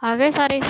आ गए सारे।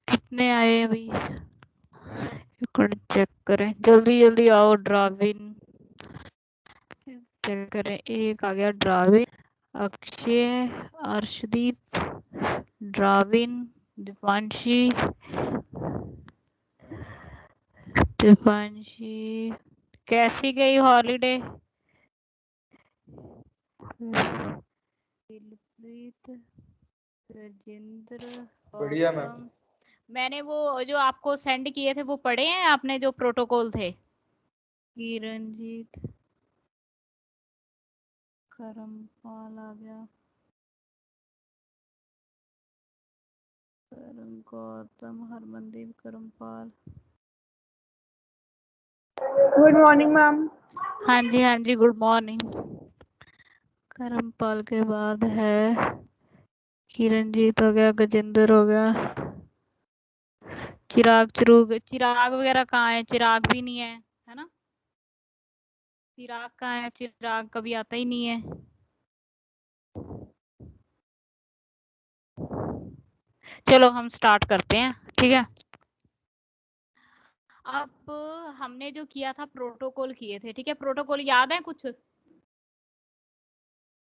कितने आए अभी चेक करें, जल्दी जल्दी आओ। ड्राविन चेक करें, एक आ गया ड्राविन, अक्षय, अर्शदीप, ड्राविन, दीपांशी, दीपांशी कैसी गई हॉलीडे? दिलप्रीत, राजेंद्र, बढ़िया मैम। मैंने वो जो आपको सेंड किए थे वो पढ़े हैं आपने, जो प्रोटोकॉल थे? किरणजीत, करमपाल आ गया, Gautam, Harmandeep, Karampal. Good morning ma'am. हाँ जी हाँ जी, गुड मॉर्निंग। करमपाल के बाद है किरणजीत हो गया, गजेंद्र हो गया, चिराग, चिराग वगैरह कहाँ है? चिराग भी नहीं है ना? चिराग कहाँ है? चिराग कभी आता ही नहीं है। चलो हम स्टार्ट करते हैं, ठीक है। अब हमने जो किया था प्रोटोकॉल किए थे, ठीक है। प्रोटोकॉल याद है कुछ?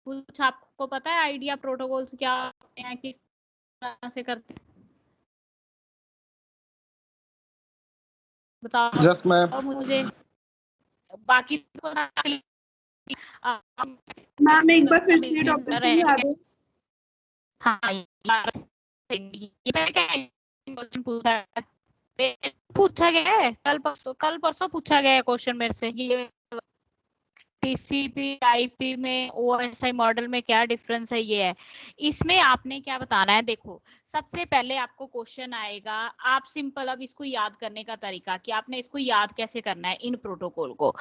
कुछ आपको पता है आइडिया प्रोटोकॉल्स क्या होते हैं, किस तरह से करते हैं? बताओ। Yes ma'am. मुझे बाकी तो मैम एक बार फिर से टॉपिक समझा दो। हाँ यार, ये क्वेश्चन पूछा गया है, कल परसों पूछा गया है क्वेश्चन मेरे से। ये टीसीपी आईपी में ओएसआई मॉडल में क्या डिफरेंस है, ये है। इसमें आपने क्या बताना है, देखो सबसे पहले आपको क्वेश्चन आएगा, आप सिंपल अब इसको याद करने का तरीका कि आपने इसको याद कैसे करना है इन प्रोटोकॉल को।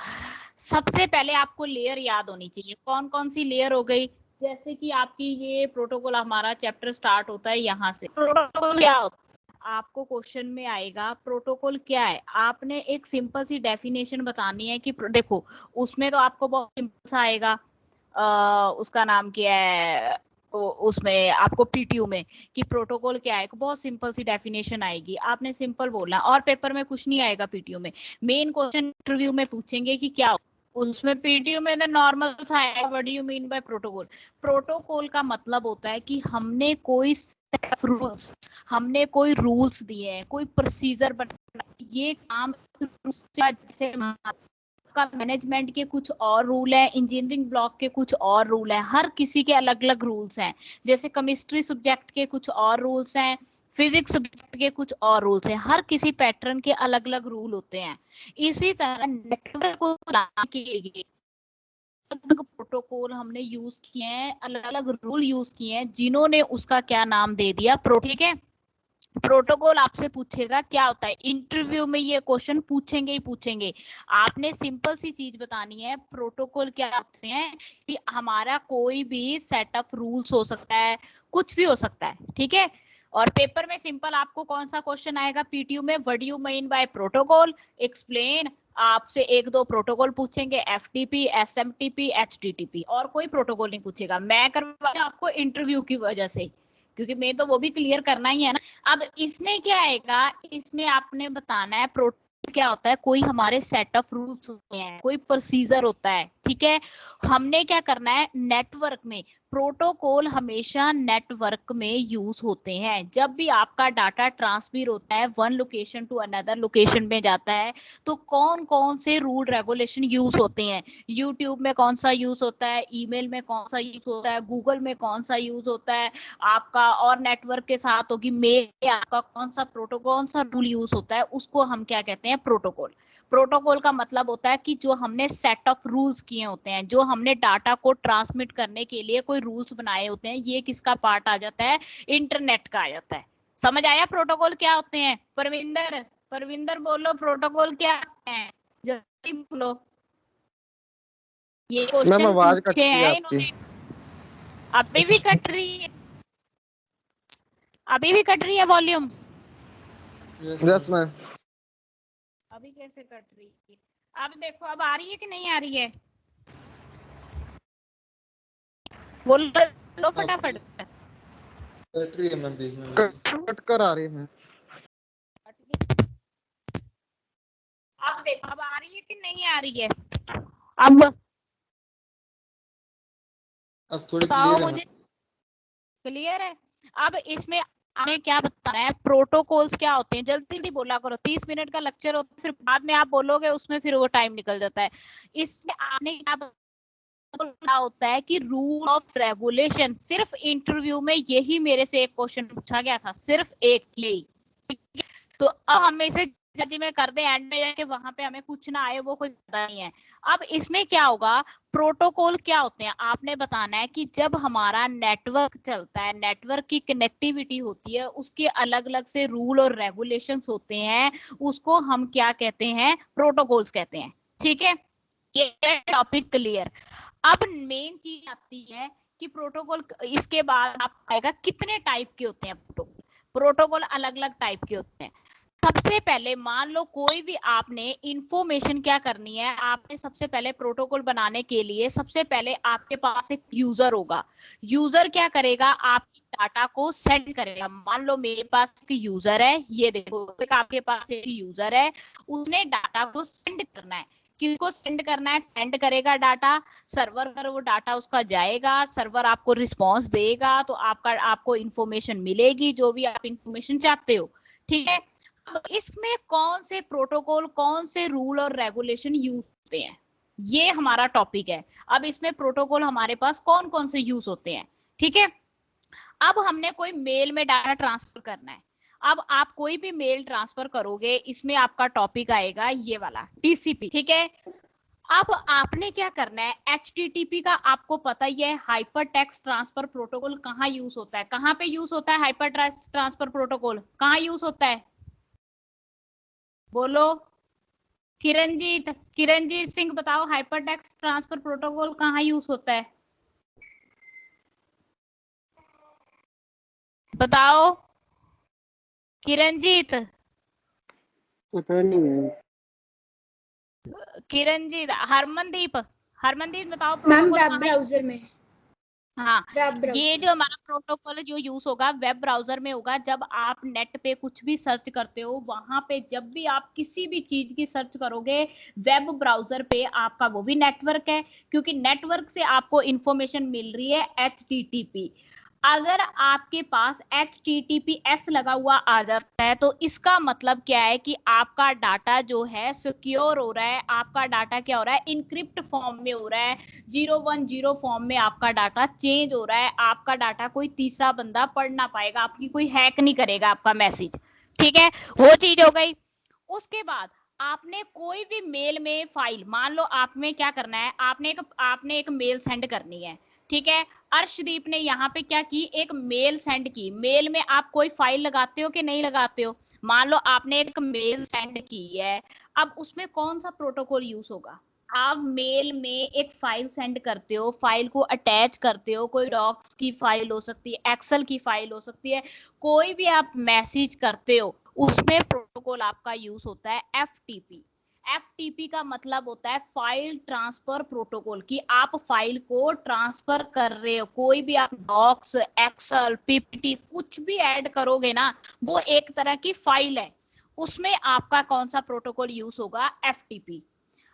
सबसे पहले आपको लेयर याद होनी चाहिए। कौन कौन सी लेयर हो गई? जैसे कि आपकी ये प्रोटोकॉल, हमारा चैप्टर स्टार्ट होता है यहाँ से। प्रोटोकॉल क्या होता है? आपको क्वेश्चन में आएगा प्रोटोकॉल क्या है, आपने एक सिंपल सी डेफिनेशन बतानी है कि देखो उसमें तो आपको बहुत सिंपल सा आएगा। उसका नाम क्या है? उसमें आपको पीटीयू में कि प्रोटोकॉल क्या है, बहुत सिंपल सी डेफिनेशन आएगी, आपने सिंपल बोलना। और पेपर में कुछ नहीं आएगा पीटीयू में। मेन क्वेश्चन इंटरव्यू में पूछेंगे कि क्या, उसमें पीटीयू में नॉर्मल सा है, what do you mean by protocol. Protocol का मतलब होता है कि हमने कोई रूल्स, हमने कोई रूल्स दिए हैं, कोई प्रोसीजर बना, ये काम जैसे का मैनेजमेंट के कुछ और रूल है, इंजीनियरिंग ब्लॉक के कुछ और रूल है, हर किसी के अलग अलग रूल्स हैं। जैसे केमिस्ट्री सब्जेक्ट के कुछ और रूल्स हैं, फिजिक्स सब्जेक्ट के कुछ और रूल्स हैं, हर किसी पैटर्न के अलग अलग रूल होते हैं। इसी तरह नेटवर्क को चलाने के लिए प्रोटोकॉल हमने यूज किए हैं, अलग अलग रूल यूज किए हैं, जिन्होंने उसका क्या नाम दे दिया, ठीक है। प्रोटोकॉल आपसे पूछेगा क्या होता है, इंटरव्यू में ये क्वेश्चन पूछेंगे ही पूछेंगे। आपने सिंपल सी चीज बतानी है, प्रोटोकॉल क्या होते हैं कि हमारा कोई भी सेट ऑफ रूल्स हो सकता है, कुछ भी हो सकता है, ठीक है। और पेपर में सिंपल आपको कौन सा क्वेश्चन आएगा पीटीयू में, what do you mean by protocol, explain. आपसे एक दो प्रोटोकॉल पूछेंगे, एफटीपी, एसएमटीपी, एचटीटीपी, और कोई प्रोटोकॉल नहीं पूछेगा। मैं करवा आपको इंटरव्यू की वजह से, क्योंकि मैं तो वो भी क्लियर करना ही है ना। अब इसमें क्या आएगा, इसमें आपने बताना है प्रोटोकॉल क्या होता है, कोई हमारे सेट ऑफ रूल्स होते हैं, कोई प्रोसीजर होता है, ठीक है। हमने क्या करना है, नेटवर्क में प्रोटोकॉल हमेशा नेटवर्क में यूज होते हैं। जब भी आपका डाटा ट्रांसफर होता है one location to another location में जाता है, तो कौन कौन से रूल रेगुलेशन यूज होते हैं, यूट्यूब में कौन सा यूज होता है, ईमेल में कौन सा यूज होता है, गूगल में कौन सा यूज होता है आपका, और नेटवर्क के साथ होगी मेल में आपका कौन सा प्रोटोकॉल, कौन सा रूल यूज होता है, उसको हम क्या कहते हैं, प्रोटोकॉल। प्रोटोकॉल का मतलब होता है कि जो हमने सेट ऑफ रूल्स किए होते हैं, जो हमने डाटा को ट्रांसमिट करने के लिए कोई रूल्स बनाए होते हैं, ये किसका पार्ट आ जाता है, इंटरनेट का आ जाता है। समझ आया प्रोटोकॉल क्या होते हैं? परविंदर, परविंदर बोलो प्रोटोकॉल क्या है, जल्दी बोलो। ये क्वेश्चन पूछे हैं इन्होंने। अभी भी कट रही है, अभी भी कट रही है वॉल्यूम? Yes ma'am. अभी कैसे कट रही है? अब देखो, अब आ रही है कि नहीं आ रही है? बोलो फटाफट। कट रही है मैम, बीच में कट कर आ रही है मैम। अब देखो, अब आ रही है कि नहीं आ रही है? अब थोड़ी बताओ क्लियर है मुझे, क्लियर है? अब इसमें हमें क्या बताना है, प्रोटोकॉल्स क्या होते हैं, जल्दी जल्दी बोला करो, 30 मिनट का लेक्चर होता है, फिर बाद में आप बोलोगे उसमें फिर वो टाइम निकल जाता है। इसमें आपने क्या क्या होता है कि रूल ऑफ रेगुलेशन, सिर्फ इंटरव्यू में यही मेरे से एक क्वेश्चन पूछा गया था, सिर्फ एक यही। तो अब हम इसे जज में कर दे एंड में जाके, वहां पे हमें कुछ ना आए वो कोई पता नहीं है। अब इसमें क्या होगा, प्रोटोकॉल क्या होते हैं आपने बताना है कि जब हमारा नेटवर्क चलता है, नेटवर्क की कनेक्टिविटी होती है, उसके अलग अलग से रूल और रेगुलेशंस होते हैं, उसको हम क्या कहते हैं, प्रोटोकॉल्स कहते हैं। ठीक है, ये टॉपिक क्लियर। अब मेन चीज आती है कि प्रोटोकॉल, इसके बाद आपको आएगा कितने टाइप के होते हैं प्रोटोकॉल। प्रोटोकॉल अलग अलग टाइप के होते हैं। सबसे पहले मान लो कोई भी आपने इंफॉर्मेशन क्या करनी है, आपने सबसे पहले प्रोटोकॉल बनाने के लिए सबसे पहले आपके पास एक यूजर होगा। यूजर क्या करेगा, आपकी डाटा को सेंड करेगा। मान लो मेरे पास एक यूजर है, ये देखो एक आपके पास एक यूजर है, उसने डाटा को सेंड करना है। किसको सेंड करना है, सेंड करेगा डाटा सर्वर पर, वो डाटा उसका जाएगा, सर्वर आपको रिस्पॉन्स देगा, तो आपको इंफॉर्मेशन मिलेगी, जो भी आप इंफॉर्मेशन चाहते हो। ठीक है, अब इसमें कौन से प्रोटोकॉल, कौन से रूल और रेगुलेशन यूज होते हैं, ये हमारा टॉपिक है। अब इसमें प्रोटोकॉल हमारे पास कौन कौन से यूज होते हैं। ठीक है, अब हमने कोई मेल में डाटा ट्रांसफर करना है। अब आप कोई भी मेल ट्रांसफर करोगे, इसमें आपका टॉपिक आएगा ये वाला, टीसीपी। ठीक है, अब आपने क्या करना है, HTTP का आपको पता ही है, हाइपर टेक्स्ट ट्रांसफर प्रोटोकॉल कहाँ यूज होता है, कहाँ पे यूज होता है, हाइपर टेक्स्ट ट्रांसफर प्रोटोकॉल कहाँ यूज होता है, बोलो। किरणजीत, किरणजीत सिंह बताओ, हाइपर टेक्स्ट ट्रांसफर प्रोटोकॉल कहाँ यूज होता है, बताओ किरणजीत। पता नहीं है किरणजीत, हरमनदीप, हरमनदीप बताओ मैम, प्रोटोकॉल वेब कहाँ। ब्राउजर में। हाँ, वेब ये ब्राउजर जो हमारा प्रोटोकॉल जो यूज होगा वेब ब्राउजर में होगा। जब आप नेट पे कुछ भी सर्च करते हो, वहां पे जब भी आप किसी भी चीज की सर्च करोगे वेब ब्राउजर पे, आपका वो भी नेटवर्क है, क्योंकि नेटवर्क से आपको इंफॉर्मेशन मिल रही है HTTP। अगर आपके पास HTTPS लगा हुआ आ जाता है, तो इसका मतलब क्या है कि आपका डाटा जो है सिक्योर हो रहा है, आपका डाटा क्या हो रहा है, इनक्रिप्ट फॉर्म में हो रहा है, 010 फॉर्म में आपका डाटा चेंज हो रहा है। आपका डाटा कोई तीसरा बंदा पढ़ ना पाएगा, आपकी कोई हैक नहीं करेगा आपका मैसेज। ठीक है, वो चीज हो गई। उसके बाद आपने कोई भी मेल में फाइल, मान लो आप में क्या करना है, आपने एक मेल सेंड करनी है। ठीक है, अर्शदीप ने यहाँ पे क्या की, एक मेल सेंड की। मेल में आप कोई फाइल लगाते हो कि नहीं लगाते हो, मान लो आपने एक मेल सेंड की है। अब उसमें कौन सा प्रोटोकॉल यूज होगा, आप मेल में एक फाइल सेंड करते हो, फाइल को अटैच करते हो, कोई डॉक्स की फाइल हो सकती है, एक्सेल की फाइल हो सकती है, कोई भी आप मैसेज करते हो, उसमें प्रोटोकॉल आपका यूज होता है FTP। FTP का मतलब होता है फाइल ट्रांसफर प्रोटोकॉल, कि आप फाइल को ट्रांसफर कर रहे हो, कोई भी आप डॉक्स, एक्सेल, PPT कुछ भी ऐड करोगे ना, वो एक तरह की फाइल है, उसमें आपका कौन सा प्रोटोकॉल यूज होगा, FTP।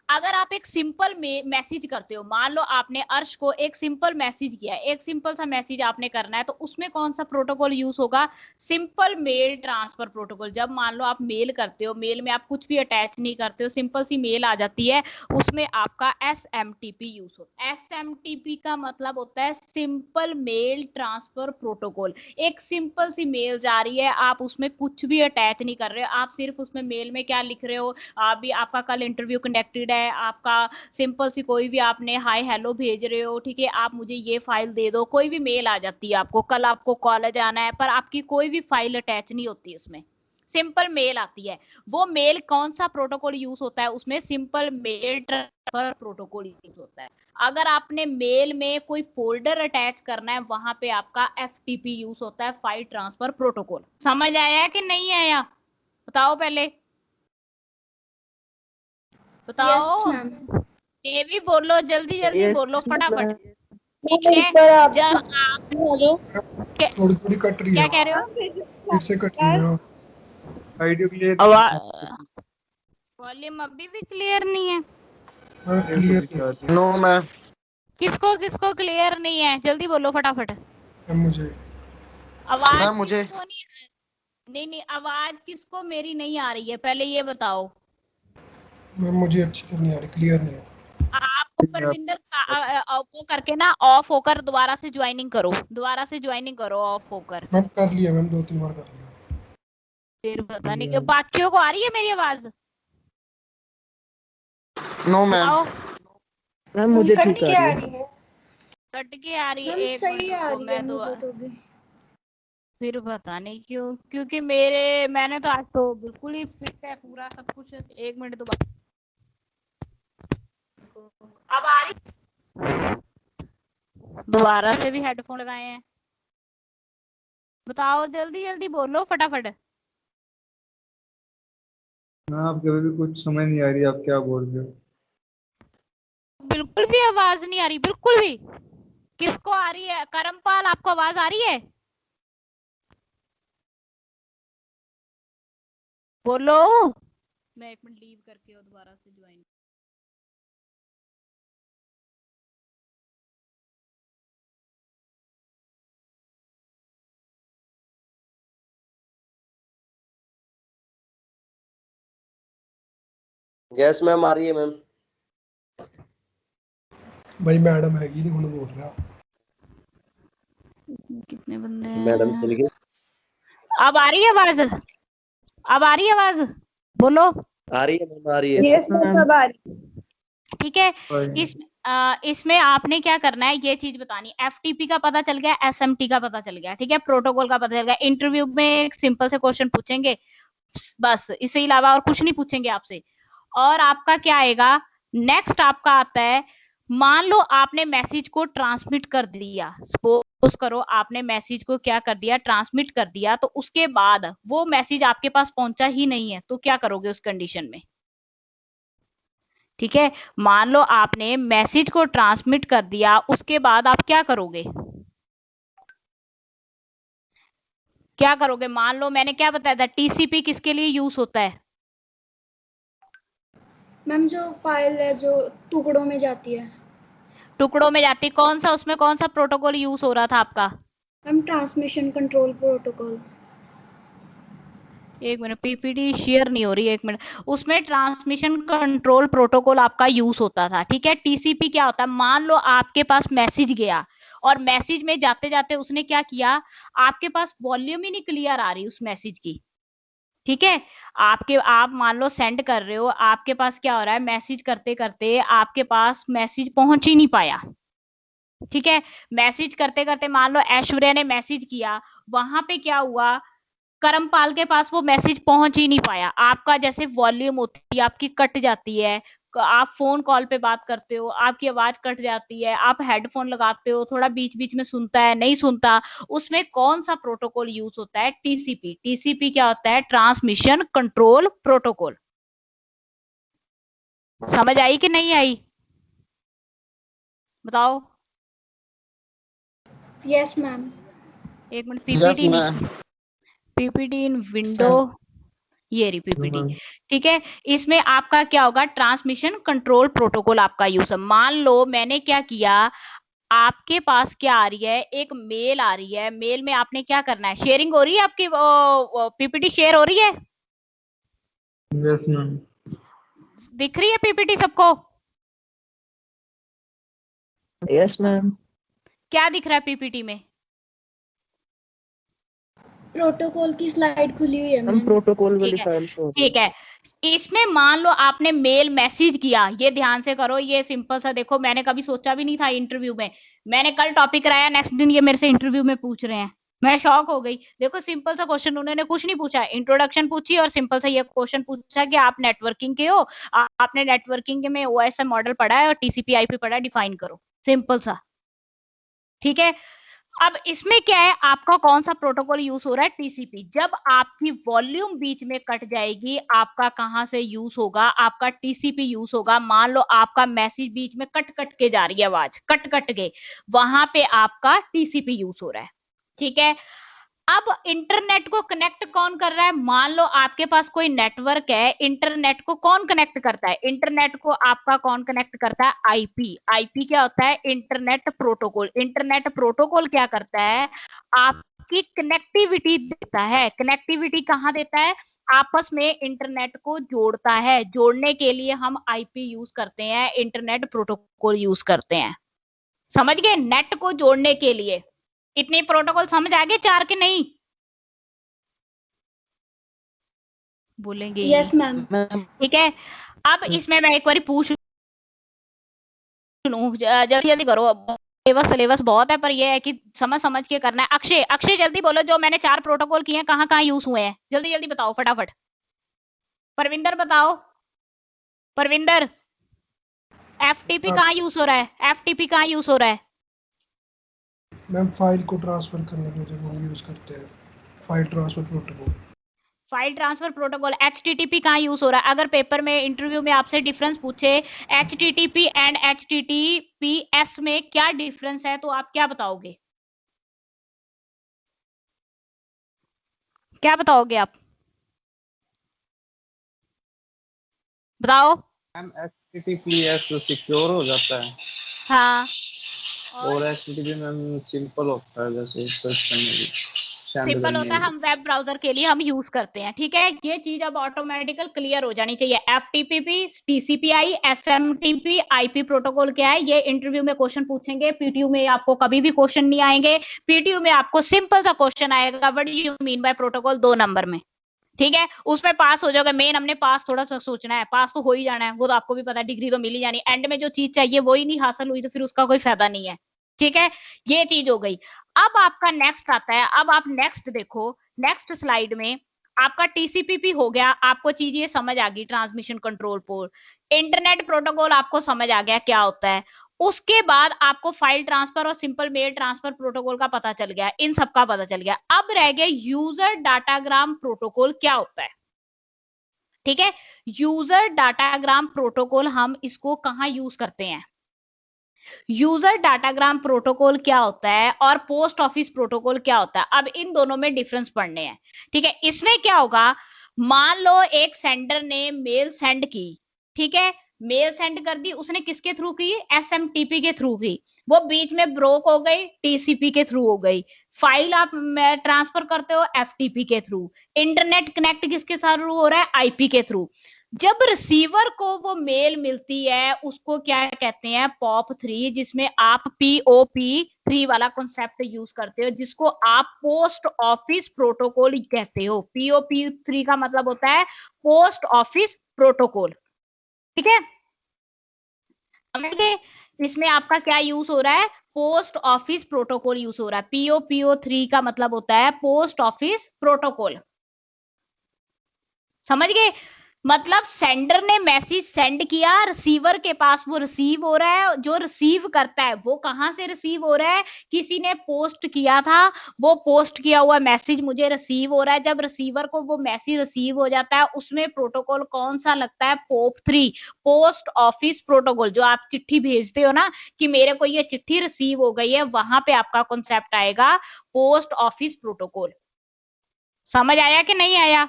अगर आप एक सिंपल मैसेज करते हो, मान लो आपने अर्श को एक सिंपल मैसेज किया, एक सिंपल सा मैसेज आपने करना है, तो उसमें कौन सा प्रोटोकॉल यूज होगा? Simple mail transfer protocol. जब मान लो आप मेल करते हो, मेल में आप कुछ भी अटैच नहीं करते हो, सिंपल सी मेल आ जाती है, उसमें आपका SMTP यूज होता है। SMTP का मतलब होता है सिंपल मेल ट्रांसफर प्रोटोकॉल। एक सिंपल सी मेल जा रही है, आप उसमें कुछ भी अटैच नहीं कर रहे हो, आप सिर्फ उसमें मेल में क्या लिख रहे हो, आप भी आपका कल इंटरव्यू कंडक्टेड है, आपका सिंपल सी कोई भी आपने हाय हेलो भेज रहे हो, ठीक है, आप मुझे ये फाइल दे दो, कोई भी मेल आ जाती है आपको, कल आपको कॉलेज आना है, पर आपकी कोई भी फाइल अटैच नहीं होती उसमें, सिंपल मेल आती है। वो मेल कौन सा प्रोटोकॉल यूज होता है उसमें? Simple mail transfer protocol use होता है। अगर आपने मेल में कोई फोल्डर अटैच करना है, वहां पे आपका FTP यूज होता है, फाइल ट्रांसफर प्रोटोकॉल। समझ आया कि नहीं आया? बताओ पहले, बताओ। ये भी बोलो, जल्दी जल्दी बोलो, फटाफट। ठीक है, जब आप थोड़ी थोड़ी कट रही है, क्या कह रहे हो? फिर से कट रही है। Audio clear. वॉल्यूम अभी भी क्लियर नहीं है? Clear no ma'am. किसको किसको क्लियर नहीं है? जल्दी बोलो फटाफट। मुझे आवाज मैम मुझे किसको नहीं नहीं, आवाज किसको मेरी नहीं आ रही है, पहले ये बताओ। मैम मुझे अच्छी तरह नहीं आ रही, क्लियर नहीं है। आप परविंदर वो करके ना ऑफ होकर दोबारा से ज्वाइनिंग करो, दोबारा से ज्वाइनिंग करो ऑफ होकर। मैम कर लिया मैम, 2-3 बार कर लिया। फिर पता नहीं कि बाकियों को आ रही है मेरी आवाज? No ma'am. बताओ। मैम मुझे ठीक आ रही है। कट के आ रही है, एक सही मिनट आ रुको, रही मैं है मुझे तो भी। फिर पता नहीं क्यों, क्योंकि मैंने तो आज तो बिल्कुल ही फिट है पूरा सब कुछ। एक मिनट दोबारा, अब आ रही? दोबारा से भी हेडफोन लगाए हैं। बताओ, जल्दी जल्दी बोलो फटाफट। आपके भी कुछ समझ नहीं आ रही, आप क्या बोल रहे हो। बिल्कुल भी आवाज नहीं आ रही, बिल्कुल भी? किसको आ रही है? करमपाल, आपको आवाज आ रही है? बोलो। मैं एक मिनट लीव करके और दोबारा से ज्वाइन। यस मैम, आ रही है मैम। भाई मैडम हैगी नहीं, कौन बोल रहा है? कितने बंदे मैडम हैं? चल गई। अब आ रही है आवाज? अब आ रही है आवाज? बोलो। आ रही है मैम, आ रही है। यस मैम, अब आ रही। ठीक है, इसमें आपने क्या करना है, ये चीज बतानी। FTP का पता चल गया, SMT का पता चल गया, ठीक है, प्रोटोकॉल का पता चल गया। इंटरव्यू में एक सिंपल से क्वेश्चन पूछेंगे, बस इससे अलावा और कुछ नहीं पूछेंगे आपसे। और आपका क्या आएगा नेक्स्ट? आपका आता है, मान लो आपने मैसेज को ट्रांसमिट कर दिया, सपोज करो आपने मैसेज को क्या कर दिया, ट्रांसमिट कर दिया, तो उसके बाद वो मैसेज आपके पास पहुंचा ही नहीं है, तो क्या करोगे उस कंडीशन में? ठीक है, मान लो आपने मैसेज को ट्रांसमिट कर दिया, उसके बाद आप क्या करोगे? क्या करोगे? मान लो मैंने क्या बताया था, TCP किसके लिए यूज होता है? मैम जो फाइल है जो टुकड़ों में जाती है। टुकड़ों में जाती, कौन सा उसमें कौन सा प्रोटोकॉल यूज हो रहा था आपका? Ma'am transmission control protocol. एक मिनट, PPT शेयर नहीं हो रही, एक मिनट। उसमें ट्रांसमिशन कंट्रोल प्रोटोकॉल आपका यूज होता था, ठीक है। TCP क्या होता है, मान लो आपके पास मैसेज गया और मैसेज में जाते जाते उसने क्या किया, आपके पास वॉल्यूम ही नहीं क्लियर आ रही उस मैसेज की, ठीक है। आप मान लो सेंड कर रहे हो, आपके पास क्या हो रहा है, मैसेज करते करते आपके पास मैसेज पहुंच ही नहीं पाया, ठीक है। मैसेज करते करते मान लो ऐश्वर्या ने मैसेज किया, वहां पे क्या हुआ, करमपाल के पास वो मैसेज पहुंच ही नहीं पाया। आपका जैसे वॉल्यूम होती है आपकी कट जाती है, आप फोन कॉल पे बात करते हो, आपकी आवाज कट जाती है, आप हेडफोन लगाते हो, थोड़ा बीच बीच में सुनता है, नहीं सुनता, उसमें कौन सा प्रोटोकॉल यूज होता है? TCP। TCP क्या होता है? Transmission control protocol. समझ आई कि नहीं आई? बताओ। Yes ma'am. एक minute, yes PPT ma'am. PPT in window, ये रही पीपीटी। ठीक है, इसमें आपका क्या होगा, ट्रांसमिशन कंट्रोल प्रोटोकॉल आपका यूज है। मान लो मैंने क्या किया, आपके पास क्या आ रही है, एक मेल आ रही है, मेल में आपने क्या करना है, शेयरिंग हो रही है आपकी, पीपीटी शेयर हो रही है? Yes ma'am. दिख रही है पीपीटी सबको? Yes ma'am. क्या दिख रहा है पीपीटी में? प्रोटोकॉल की स्लाइड खुली हुई है हम मैम। प्रोटोकॉल वाली ठीक है, फाइल शो ठीक है। इसमें मान लो आपने मेल मैसेज किया, ये ध्यान से करो, ये सिंपल सा देखो, मैंने कभी सोचा भी नहीं था इंटरव्यू में, मैंने कल टॉपिक कराया, नेक्स्ट दिन ये मेरे से इंटरव्यू में पूछ रहे हैं, मैं शॉक हो गई। देखो सिंपल सा क्वेश्चन, उन्होंने कुछ नहीं पूछा, इंट्रोडक्शन पूछी और सिंपल सा ये क्वेश्चन पूछा कि आप नेटवर्किंग के हो, आपने नेटवर्किंग में ओएसएम मॉडल पढ़ा है और टीसीपी आईपी पढ़ा है, डिफाइन करो, सिंपल सा। ठीक है, अब इसमें क्या है, आपका कौन सा प्रोटोकॉल यूज हो रहा है, टीसीपी। जब आपकी वॉल्यूम बीच में कट जाएगी, आपका कहां से यूज होगा, आपका टीसीपी यूज होगा। मान लो आपका मैसेज बीच में कट कट के जा रही है, आवाज कट कट के, वहां पे आपका टीसीपी यूज हो रहा है। ठीक है, अब इंटरनेट को कनेक्ट कौन कर रहा है, मान लो आपके पास कोई नेटवर्क है, इंटरनेट को कौन कनेक्ट करता है, इंटरनेट को आपका कौन कनेक्ट करता है, आईपी। आईपी क्या होता है, इंटरनेट प्रोटोकॉल। इंटरनेट प्रोटोकॉल क्या करता है, आपकी कनेक्टिविटी देता है। कनेक्टिविटी कहाँ देता है, आपस में इंटरनेट को जोड़ता है। जोड़ने के लिए हम आईपी यूज करते हैं, इंटरनेट प्रोटोकॉल यूज करते हैं। समझ गए, नेट को जोड़ने के लिए। इतने प्रोटोकॉल समझ आ गए, चार के नहीं? बोलेंगे यस मैम। ठीक है, अब इसमें मैं एक बार पूछ लूं, जल्दी जल्दी करो, सिलेबस बहुत है, पर ये है कि समझ समझ के करना है। अक्षय, अक्षय जल्दी बोलो, जो मैंने 4 प्रोटोकॉल किए हैं कहाँ कहाँ यूज हुए हैं, जल्दी जल्दी बताओ फटाफट। परविंदर बताओ, परविंदर, एफटीपी कहाँ यूज हो रहा है, एफटीपी कहाँ यूज हो रहा है? मैम फाइल को ट्रांसफर करने के लिए जब हम यूज करते हैं file transfer protocol. File transfer protocol. HTTP कहाँ यूज हो रहा है? अगर पेपर में इंटरव्यू में आपसे डिफरेंस पूछे एचटीटीपी एंड एचटीटीपीएस में क्या डिफरेंस है, तो आप क्या बताओगे, क्या बताओगे आप, बताओ। मैम एचटीटीपीएस सिक्योर हो जाता है। हाँ, और एचटीटीपी मैम सिंपल होता है, जैसे सर्च करने की, सिंपल होता है, हम वेब ब्राउजर के लिए हम यूज करते हैं। ठीक है, ये चीज अब ऑटोमेटिकल क्लियर हो जानी चाहिए। एफटीपी, टीसीपीआई, एसएमटीपी, आईपी प्रोटोकॉल क्या है, ये इंटरव्यू में क्वेश्चन पूछेंगे, पीटीयू में आपको कभी भी क्वेश्चन नहीं आएंगे। पीटीयू में आपको सिंपल सा क्वेश्चन आएगा, what do you mean by protocol, 2 number में। ठीक है, उसमें पास हो जाओगे। मेन हमने पास थोड़ा सा सोचना है, पास तो हो ही जाना है, वो तो आपको भी पता है, डिग्री तो मिल ही जानी। एंड में जो चीज चाहिए वही नहीं हासिल हुई तो फिर उसका कोई फायदा नहीं है। ठीक है, ये चीज हो गई। अब आपका नेक्स्ट आता है, अब आप नेक्स्ट देखो, नेक्स्ट स्लाइड में आपका टीसीपीपी हो गया, आपको चीज ये समझ आ गई, transmission control port. Internet protocol आपको समझ आ गया क्या होता है। उसके बाद आपको फाइल ट्रांसफर और सिंपल मेल ट्रांसफर प्रोटोकॉल का पता चल गया, इन सब का पता चल गया। अब रह गया यूजर डाटाग्राम प्रोटोकॉल क्या होता है। ठीक है, यूजर डाटाग्राम प्रोटोकॉल हम इसको कहां यूज करते हैं, यूजर डाटाग्राम प्रोटोकॉल क्या होता है और पोस्ट ऑफिस प्रोटोकॉल क्या होता है। अब इन दोनों में डिफरेंस पढ़ने हैं। ठीक है, इसमें क्या होगा, मान लो एक सेंडर ने मेल सेंड की, ठीक है, मेल सेंड कर दी, उसने किसके थ्रू की, एसएमटीपी के थ्रू की, वो बीच में ब्रोक हो गई, टीसीपी के थ्रू हो गई। फाइल आप ट्रांसफर करते हो एफटीपी के थ्रू। इंटरनेट कनेक्ट किसके थ्रू हो रहा है, आईपी के थ्रू। जब रिसीवर को वो मेल मिलती है उसको क्या कहते हैं, POP3, जिसमें आप POP3 वाला कॉन्सेप्ट यूज करते हो, जिसको आप पोस्ट ऑफिस प्रोटोकॉल कहते हो। POP3 का मतलब होता है पोस्ट ऑफिस प्रोटोकॉल। ठीक है, समझ गए, इसमें आपका क्या यूज हो रहा है, पोस्ट ऑफिस प्रोटोकॉल यूज हो रहा है। POP3 का मतलब होता है पोस्ट ऑफिस प्रोटोकॉल। समझ गए, मतलब सेंडर ने मैसेज सेंड किया, रिसीवर के पास वो रिसीव हो रहा है, जो रिसीव करता है वो कहां से रिसीव हो रहा है, किसी ने पोस्ट किया था, वो पोस्ट किया हुआ मैसेज मुझे रिसीव हो रहा है। जब रिसीवर को वो मैसेज रिसीव हो जाता है, उसमें प्रोटोकॉल कौन सा लगता है, POP3, पोस्ट ऑफिस प्रोटोकॉल। जो आप चिट्ठी भेजते हो ना कि मेरे को ये चिट्ठी रिसीव हो गई है, वहां पे आपका कॉन्सेप्ट आएगा पोस्ट ऑफिस प्रोटोकॉल। समझ आया कि नहीं आया?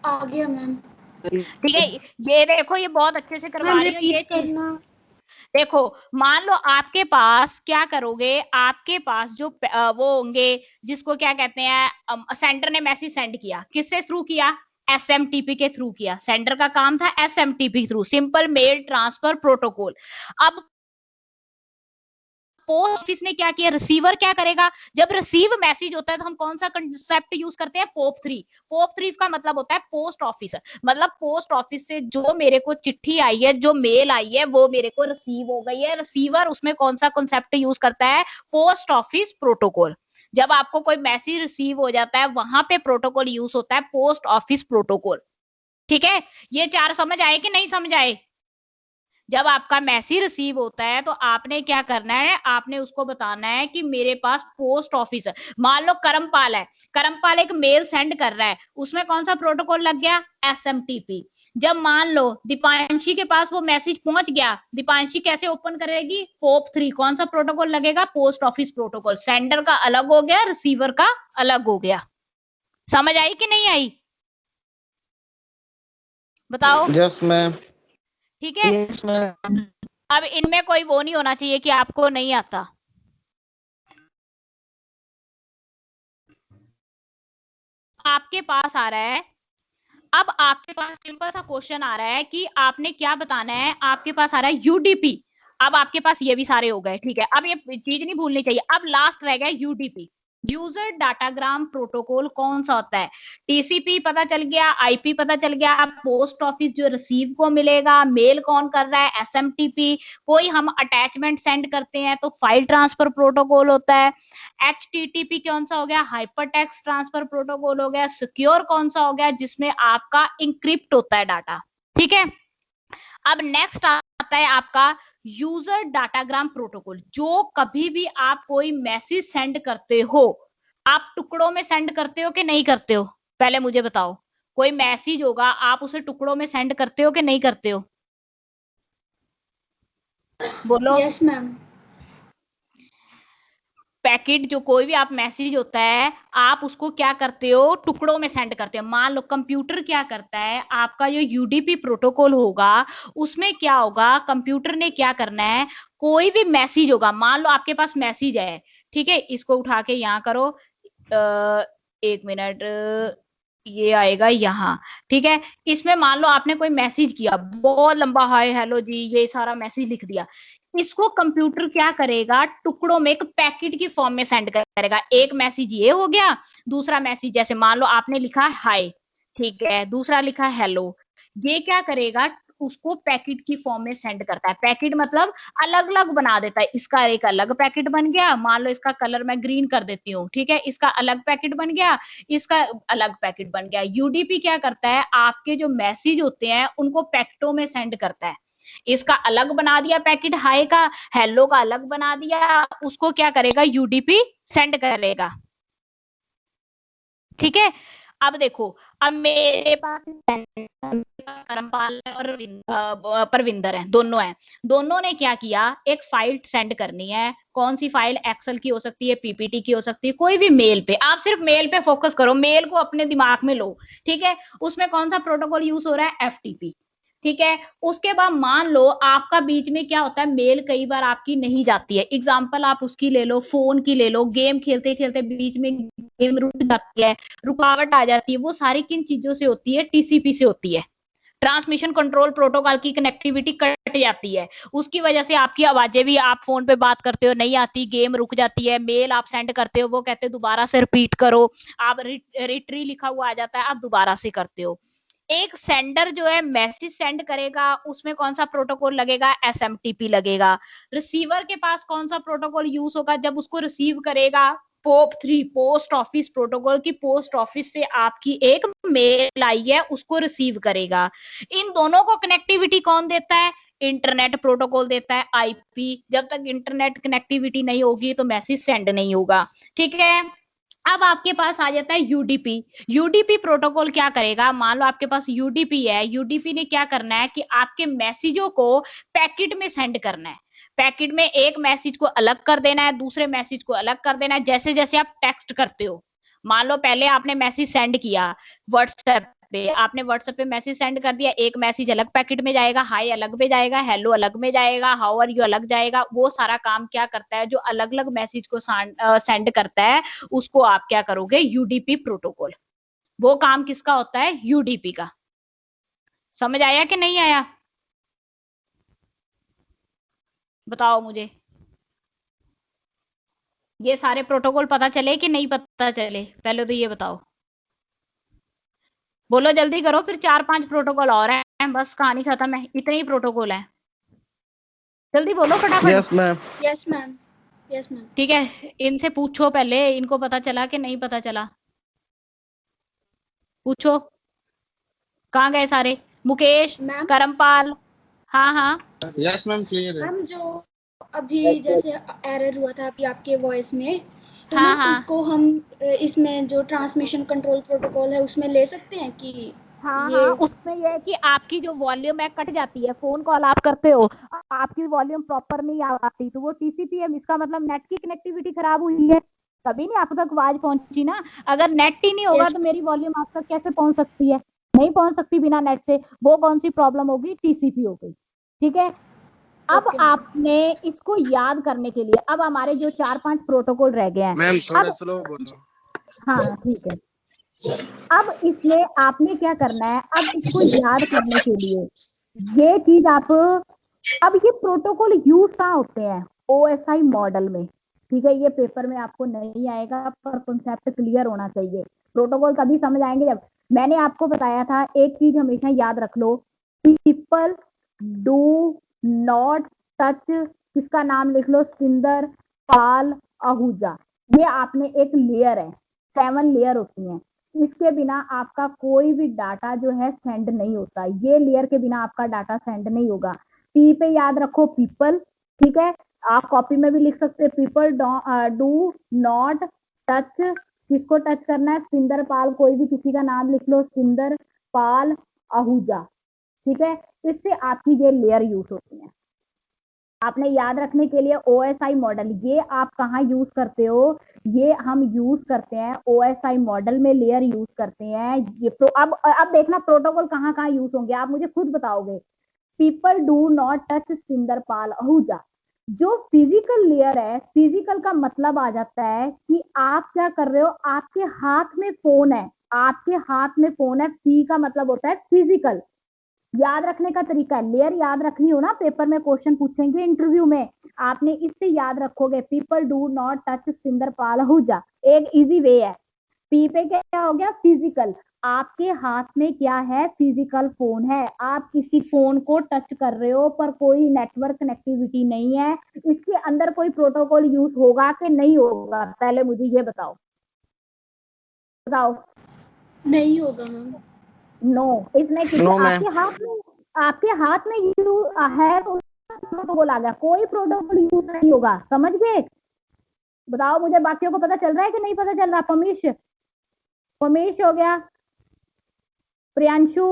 आ गया मैम। ठीक है, ये देखो ये बहुत अच्छे से करवा रही हूँ ये चीज। देखो मान लो आपके पास क्या करोगे, आपके पास जो वो होंगे जिसको क्या कहते हैं, सेंडर ने मैसेज सेंड किया, किससे थ्रू किया, एसएमटीपी के थ्रू किया। सेंडर का काम था SMTP through, simple mail transfer protocol. अब पोस्ट ऑफिस ने क्या किया, रिसीवर क्या करेगा, जब रिसीव मैसेज होता है तो हम कौन सा कंसेप्ट यूज करते हैं, POP3। POP3 का मतलब होता है पोस्ट ऑफिस, मतलब पोस्ट ऑफिस से जो मेरे को चिट्ठी आई है, जो मेल आई है, वो मेरे को रिसीव हो गई है। रिसीवर उसमें कौन सा कंसेप्ट यूज करता है, पोस्ट ऑफिस प्रोटोकॉल। जब आपको कोई मैसेज रिसीव हो जाता है वहां पे प्रोटोकॉल यूज होता है पोस्ट ऑफिस प्रोटोकॉल। ठीक है, ये चार समझ आए कि नहीं समझ आए। जब आपका मैसेज रिसीव होता है तो आपने क्या करना है, आपने उसको बताना है कि मेरे पास पोस्ट ऑफिस है। मान लो करमपाल है, करमपाल एक मेल सेंड कर रहा है, उसमें कौन सा प्रोटोकॉल लग गया, एसएमटीपी। जब मान लो दीपांशी के पास वो मैसेज पहुंच गया, दीपांशी कैसे ओपन करेगी, POP3। कौन सा प्रोटोकॉल लगेगा, पोस्ट ऑफिस प्रोटोकॉल। सेंडर का अलग हो गया, रिसीवर का अलग हो गया। समझ आई कि नहीं आई, बताओ। Yes ma'am. ठीक है, यस मैम। अब इनमें कोई वो नहीं होना चाहिए कि आपको नहीं आता। आपके पास आ रहा है, अब आपके पास सिंपल सा क्वेश्चन आ रहा है कि आपने क्या बताना है। आपके पास आ रहा है यूडीपी। अब आपके पास ये भी सारे हो गए, ठीक है। अब ये चीज नहीं भूलनी चाहिए। अब लास्ट रह गया यूडीपी, यूजर डाटाग्राम प्रोटोकॉल। कौन सा होता है, टीसीपी पता चल गया, आईपी पता चल गया, अब पोस्ट ऑफिस जो रिसीव को मिलेगा, मेल कौन कर रहा है, एसएमटीपी। कोई हम अटैचमेंट सेंड करते हैं तो फाइल ट्रांसफर प्रोटोकॉल होता है। एचटीटीपी कौन सा हो गया, हाइपर टेक्स्ट ट्रांसफर प्रोटोकॉल हो गया। सिक्योर कौन सा हो गया, जिसमें आपका इंक्रिप्ट होता है डाटा। ठीक है, अब नेक्स्ट आता है आपका यूजर डाटाग्राम प्रोटोकॉल। जो कभी भी आप कोई मैसेज सेंड करते हो, आप टुकड़ों में सेंड करते हो कि नहीं करते हो, पहले मुझे बताओ। कोई मैसेज होगा, आप उसे टुकड़ों में सेंड करते हो कि नहीं करते हो, बोलो। Yes ma'am. पैकेट जो कोई भी आप मैसेज होता है, आप उसको क्या करते हो, टुकड़ों में सेंड करते हो। मान लो कंप्यूटर क्या करता है, आपका जो यूडीपी प्रोटोकॉल होगा उसमें क्या होगा, कंप्यूटर ने क्या करना है, कोई भी मैसेज होगा, मान लो आपके पास मैसेज है, ठीक है, इसको उठा के यहाँ करो, एक मिनट, ये आएगा यहाँ, ठीक है। इसमें मान लो आपने कोई मैसेज किया, बहुत लंबा, हाय हेलो जी, ये सारा मैसेज लिख दिया। इसको कंप्यूटर क्या करेगा, टुकड़ों में एक पैकेट की फॉर्म में सेंड करेगा। एक मैसेज ये हो गया, दूसरा मैसेज जैसे मान लो आपने लिखा हाय, ठीक है, दूसरा लिखा हेलो, ये क्या करेगा, उसको पैकेट की फॉर्म में सेंड करता है। पैकेट मतलब अलग अलग बना देता है। इसका एक अलग पैकेट बन गया, मान लो इसका कलर मैं ग्रीन कर देती हूँ, ठीक है, इसका अलग पैकेट बन गया, इसका अलग पैकेट बन गया। यूडीपी क्या करता है, आपके जो मैसेज होते हैं उनको पैकेटों में सेंड करता है। इसका अलग बना दिया पैकेट, हाय का, हेलो का अलग बना दिया, उसको क्या करेगा, यूडीपी सेंड करेगा। ठीक है, अब देखो, अब मेरे पास करमपाल और परविंदर है, दोनों हैं। दोनों ने क्या किया, एक फाइल सेंड करनी है। कौन सी फाइल, एक्सेल की हो सकती है, पीपीटी की हो सकती है, कोई भी मेल पे। आप सिर्फ मेल पे फोकस करो, मेल को अपने दिमाग में लो, ठीक है। उसमें कौन सा प्रोटोकॉल यूज हो रहा है, एफटीपी, ठीक है। उसके बाद मान लो आपका बीच में क्या होता है, मेल कई बार आपकी नहीं जाती है। एग्जांपल आप उसकी ले लो, फोन की ले लो, गेम खेलते खेलते बीच में गेम रुक जाती है, रुकावट आ जाती है। वो सारी किन चीजों से होती है, टीसीपी से होती है। ट्रांसमिशन कंट्रोल प्रोटोकॉल की कनेक्टिविटी कट जाती है, उसकी वजह से आपकी आवाजें भी, आप फोन पे बात करते हो नहीं आती, गेम रुक जाती है। मेल आप सेंड करते हो, वो कहते हैं दोबारा से रिपीट करो, आप रिट्री लिखा हुआ आ जाता है, आप दोबारा से करते हो। एक सेंडर जो है मैसेज सेंड करेगा, उसमें कौन सा प्रोटोकॉल लगेगा, एसएमटीपी लगेगा। रिसीवर के पास कौन सा प्रोटोकॉल यूज होगा जब उसको रिसीव करेगा, POP3, पोस्ट ऑफिस प्रोटोकॉल की पोस्ट ऑफिस से आपकी एक मेल आई है, उसको रिसीव करेगा। इन दोनों को कनेक्टिविटी कौन देता है, इंटरनेट प्रोटोकॉल देता है, आईपी। जब तक इंटरनेट कनेक्टिविटी नहीं होगी तो मैसेज सेंड नहीं होगा, ठीक है। अब आपके पास आ जाता है यूडीपी। यूडीपी प्रोटोकॉल क्या करेगा, मान लो आपके पास यूडीपी है, यूडीपी ने क्या करना है कि आपके मैसेजों को पैकेट में सेंड करना है। पैकेट में एक मैसेज को अलग कर देना है, दूसरे मैसेज को अलग कर देना है, जैसे जैसे आप टेक्स्ट करते हो। मान लो पहले आपने मैसेज सेंड किया व्हाट्सएप पे, आपने व्हाट्सएप पे मैसेज सेंड कर दिया, एक मैसेज अलग पैकेट में जाएगा, हाय अलग में जाएगा, हेलो अलग में जाएगा, हाउ आर यू अलग जाएगा। वो सारा काम क्या करता है, जो अलग अलग मैसेज को सेंड करता है उसको आप क्या करोगे, यूडीपी प्रोटोकॉल। वो काम किसका होता है, यूडीपी का। समझ आया कि नहीं आया, बताओ मुझे। ये सारे प्रोटोकॉल पता चले कि नहीं पता चले, पहले तो ये बताओ, बोलो जल्दी करो, फिर 4-5 प्रोटोकॉल और हैं, बस कहानी खत्म है, इतने ही प्रोटोकॉल हैं, जल्दी बोलो फटाफट। Yes ma'am. Yes ma'am, yes ma'am. ठीक है, इनसे पूछो पहले, इनको पता चला कि नहीं पता चला, पूछो। कहाँ गए सारे, मुकेश, मैम करमपाल, हाँ हाँ यस मैम, क्लियर है। मैम, जो अभी Yes, जैसे एरर हुआ था अभी आपके वॉइस में, तो हाँ मैम हाँ उसको हम इसमें जो ट्रांसमिशन कंट्रोल प्रोटोकॉल है उसमें ले सकते हैं कि हाँ ये हाँ, उसमें ये है कि आपकी जो वॉल्यूम है कट जाती है, फोन कॉल आप करते हो, आपकी वॉल्यूम प्रॉपर नहीं आ पाती, तो वो टीसीपीएम, इसका मतलब नेट की कनेक्टिविटी खराब हुई है, तभी नहीं आप तक आवाज पहुंची ना। अगर नेट ही नहीं होगा Yes. तो मेरी वॉल्यूम आप तक कैसे पहुंच सकती है, नहीं पहुंच सकती बिना नेट से। वो कौन सी प्रॉब्लम होगी, टीसीपी हो गई। ठीक है, अब Okay. आपने इसको याद करने के लिए, अब हमारे जो 4-5 प्रोटोकॉल रह गए हैं, मैम थोड़ा अब स्लो बोलो। हाँ ठीक है, अब इसमें आपने क्या करना है, अब इसको याद करने के लिए ये चीज आप, अब ये प्रोटोकॉल यूज कहाँ होते हैं, ओएसआई मॉडल में। ठीक है, ये पेपर में आपको नहीं आएगा, पर कॉन्सेप्ट क्लियर होना चाहिए। प्रोटोकॉल तभी समझ आएंगे जब, मैंने आपको बताया था एक चीज हमेशा याद रख लो, पीपल डू नॉट टच, किसका नाम लिख लो, सिंदर पाल आहूजा। ये आपने एक लेयर है, 7 लेयर होती हैं, इसके बिना आपका कोई भी डाटा जो है सेंड नहीं होता, ये लेयर के बिना आपका डाटा सेंड नहीं होगा। पी पे याद रखो पीपल, ठीक है, आप कॉपी में भी लिख सकते हैं, पीपल डू नॉट टच, किसको टच करना है, सिंदर पाल, कोई भी किसी का नाम लिख लो, सिंदर पाल आहूजा। ठीक है, इससे आपकी ये लेयर यूज होती है। आपने याद रखने के लिए ओएसआई मॉडल, ये आप कहाँ यूज करते हो, ये हम यूज करते हैं ओएसआई मॉडल में, लेयर यूज करते हैं ये। तो अब देखना प्रोटोकॉल कहाँ कहाँ यूज होंगे, आप मुझे खुद बताओगे। पीपल डू नॉट टच सिंदर पाल आहूजा, जो फिजिकल लेयर है, फिजिकल का मतलब आ जाता है कि आप क्या कर रहे हो, आपके हाथ में फोन है, आपके हाथ में फोन है, पी का मतलब होता है फिजिकल। याद रखने का तरीका है, लेयर याद रखनी हो ना, पेपर में क्वेश्चन पूछेंगे इंटरव्यू में, आपने इससे याद रखोगे, पीपल डू नॉट टच सिंदर पाल आहूजा, एक इजी वे है। पी पे क्या हो गया, फिजिकल, आपके हाथ में क्या है, फिजिकल फोन है, आप किसी फोन को टच कर रहे हो पर कोई नेटवर्क कनेक्टिविटी नहीं है, इसके अंदर कोई प्रोटोकॉल यूज होगा कि नहीं होगा, पहले मुझे ये बताओ, बताओ। नहीं होगा मैम। नो, इसमें किसी No, आपके हाथ में, आपके हाथ में यूज है तो प्रोटोकॉल आ गया, कोई प्रोटोकॉल यूज नहीं होगा, समझ गए। बताओ मुझे, बाकियों को पता चल रहा है कि नहीं पता चल रहा। पमीश, पमीश हो गया, प्रियांशु,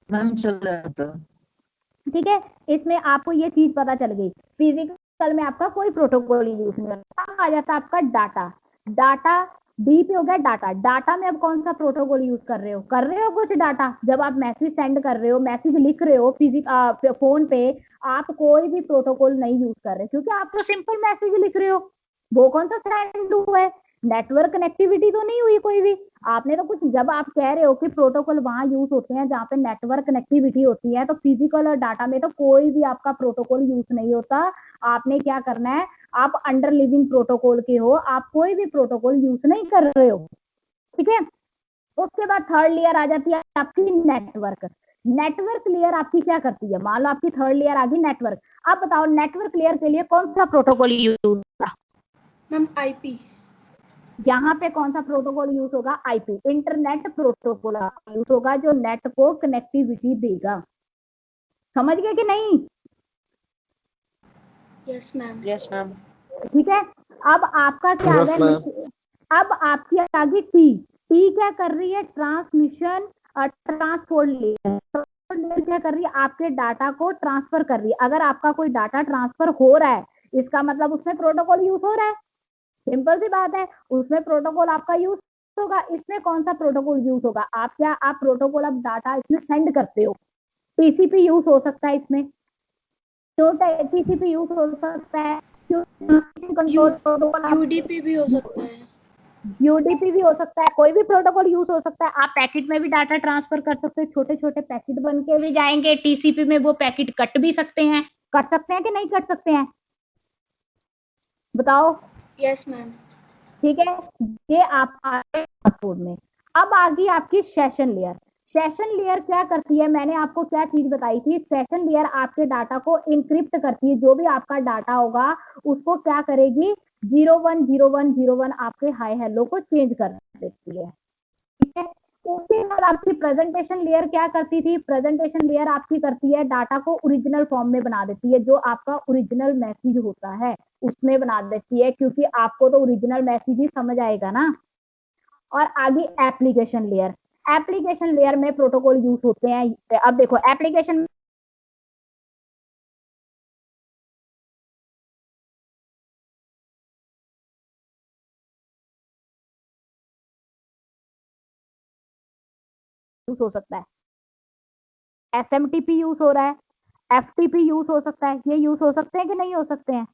मैम चल रहा था। ठीक है, इसमें आपको ये चीज पता चल गई, फिजिकल में आपका कोई प्रोटोकॉल यूज नहीं होता। आ जाता आपका डाटा, डाटा डी पे हो गया डाटा, डाटा में अब कौन सा प्रोटोकॉल यूज कर रहे हो कुछ डाटा, जब आप मैसेज सेंड कर रहे हो, मैसेज लिख रहे हो फोन पे, आप कोई भी प्रोटोकॉल नहीं यूज कर रहे, क्योंकि आप तो सिंपल मैसेज लिख रहे हो, वो कौन सा सेंड हुआ है, नेटवर्क कनेक्टिविटी तो नहीं हुई कोई भी। आपने तो कुछ, जब आप कह रहे हो कि प्रोटोकॉल वहां यूज होते हैं जहाँ पे नेटवर्क कनेक्टिविटी होती है, तो फिजिकल और डाटा में तो कोई भी आपका प्रोटोकॉल यूज नहीं होता। आपने क्या करना है, आप अंडर लिविंग प्रोटोकॉल के हो, आप कोई भी प्रोटोकॉल यूज नहीं कर रहे हो। ठीक है, उसके बाद थर्ड लेयर आ जाती है आपकी नेटवर्क। नेटवर्क लेयर आपकी क्या करती है, मान लो आपकी थर्ड लेयर आ गई नेटवर्क। अब बताओ नेटवर्क लेयर के लिए कौन सा प्रोटोकॉल यूज होगा, मैम आईपी। यहाँ पे कौन सा प्रोटोकॉल यूज होगा, आईपी, इंटरनेट प्रोटोकॉल यूज होगा, जो नेट को कनेक्टिविटी देगा। समझ गए कि नहीं। Yes ma'am. Yes ma'am. ठीक है, अब आपका क्या आ Yes, गया, अब आपकी आ गई टी। टी क्या कर रही है, ट्रांसमिशन और ट्रांसपोर्ट लेयर क्या कर रही है, आपके डाटा को ट्रांसफर कर रही है। अगर आपका कोई डाटा ट्रांसफर हो रहा है, इसका मतलब उसमें प्रोटोकॉल यूज हो रहा है। सिंपल सी बात है, उसमें प्रोटोकॉल आपका यूज होगा, इसमें कौन सा प्रोटोकॉल यूज होगा? आप प्रोटोकॉल अब डाटा इसमें सेंड करते हो, टीसीपी यूज हो सकता है इसमें, तो टीसीपी यूज हो सकता है, कंट्रोल प्रोटोकॉल, यूडीपी भी हो सकता है, यूडीपी भी हो सकता है, कोई भी प्रोटोकॉल यूज हो सकता है। आप पैकेट में भी डाटा ट्रांसफर कर सकते हो, छोटे छोटे पैकेट बन के भी जाएंगे टीसीपी में, वो पैकेट कट भी सकते हैं, कर सकते हैं कि नहीं कर सकते हैं, बताओ। Yes ma'am. ठीक है, ये आप ट्रांसपोर्ट में। अब आ गई आपकी सेशन लेयर। सेशन लेयर क्या करती है? मैंने आपको क्या चीज बताई थी? सेशन लेयर आपके डाटा को इंक्रिप्ट करती है, जो भी आपका डाटा होगा उसको क्या करेगी, 010101 आपके हाई हेलो को चेंज कर देती है। ठीक है, उसके बाद आपकी प्रेजेंटेशन लेयर क्या करती थी? प्रेजेंटेशन लेयर आपकी करती है डाटा को ओरिजिनल फॉर्म में बना देती है, जो आपका ओरिजिनल मैसेज होता है उसमें बना देती है, क्योंकि आपको तो ओरिजिनल मैसेज ही समझ आएगा ना। और आगे एप्लीकेशन लेयर। एप्लीकेशन लेयर में प्रोटोकॉल यूज होते हैं। अब देखो एप्लीकेशन यूज हो सकता है, एसएमटीपी यूज हो रहा है, एफटीपी यूज हो सकता है, ये यूज हो सकते हैं कि नहीं हो सकते हैं,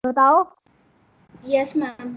बताओ। Yes ma'am.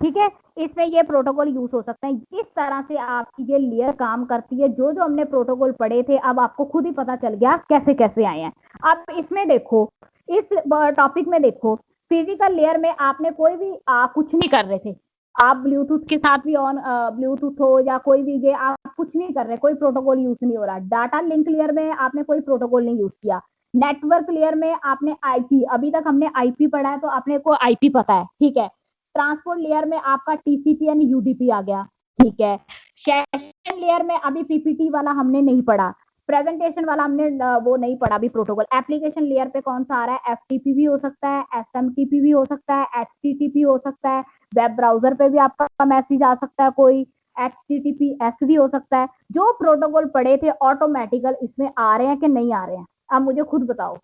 ठीक है, इसमें ये प्रोटोकॉल यूज हो सकते हैं। इस तरह से आपकी ये लेयर काम करती है। जो जो हमने प्रोटोकॉल पढ़े थे, अब आपको खुद ही पता चल गया कैसे कैसे आए हैं। अब इसमें देखो, इस टॉपिक में देखो, फिजिकल लेयर में आपने कोई भी कुछ नहीं कर रहे थे, आप ब्लूटूथ के साथ भी ऑन, ब्लूटूथ हो या कोई भी, ये आप कुछ नहीं कर रहे, कोई प्रोटोकॉल यूज नहीं हो रहा। डाटा लिंक लेयर में आपने कोई प्रोटोकॉल नहीं यूज किया। नेटवर्क लेयर में आपने आईपी, अभी तक हमने आईपी पढ़ा है तो आपने को आईपी पता है, ठीक है। ट्रांसपोर्ट लेयर में आपका टीसीपी यानी यूडीपी आ गया, ठीक है। सेशन लेयर में अभी पीपीटी वाला हमने नहीं पढ़ा, प्रेजेंटेशन वाला हमने वो नहीं पढ़ा अभी प्रोटोकॉल। एप्लीकेशन लेयर पे कौन सा आ रहा है? एफटीपी भी हो सकता है, एसएमटीपी भी हो सकता है, एचटीटीपी हो सकता है, वेब ब्राउजर पे भी आपका मैसेज आ सकता है, कोई एचटीटीपीएस भी हो सकता है। जो प्रोटोकॉल पढ़े थे ऑटोमेटिकल इसमें आ रहे हैं कि नहीं आ रहे हैं? अब मुझे खुद बताओ,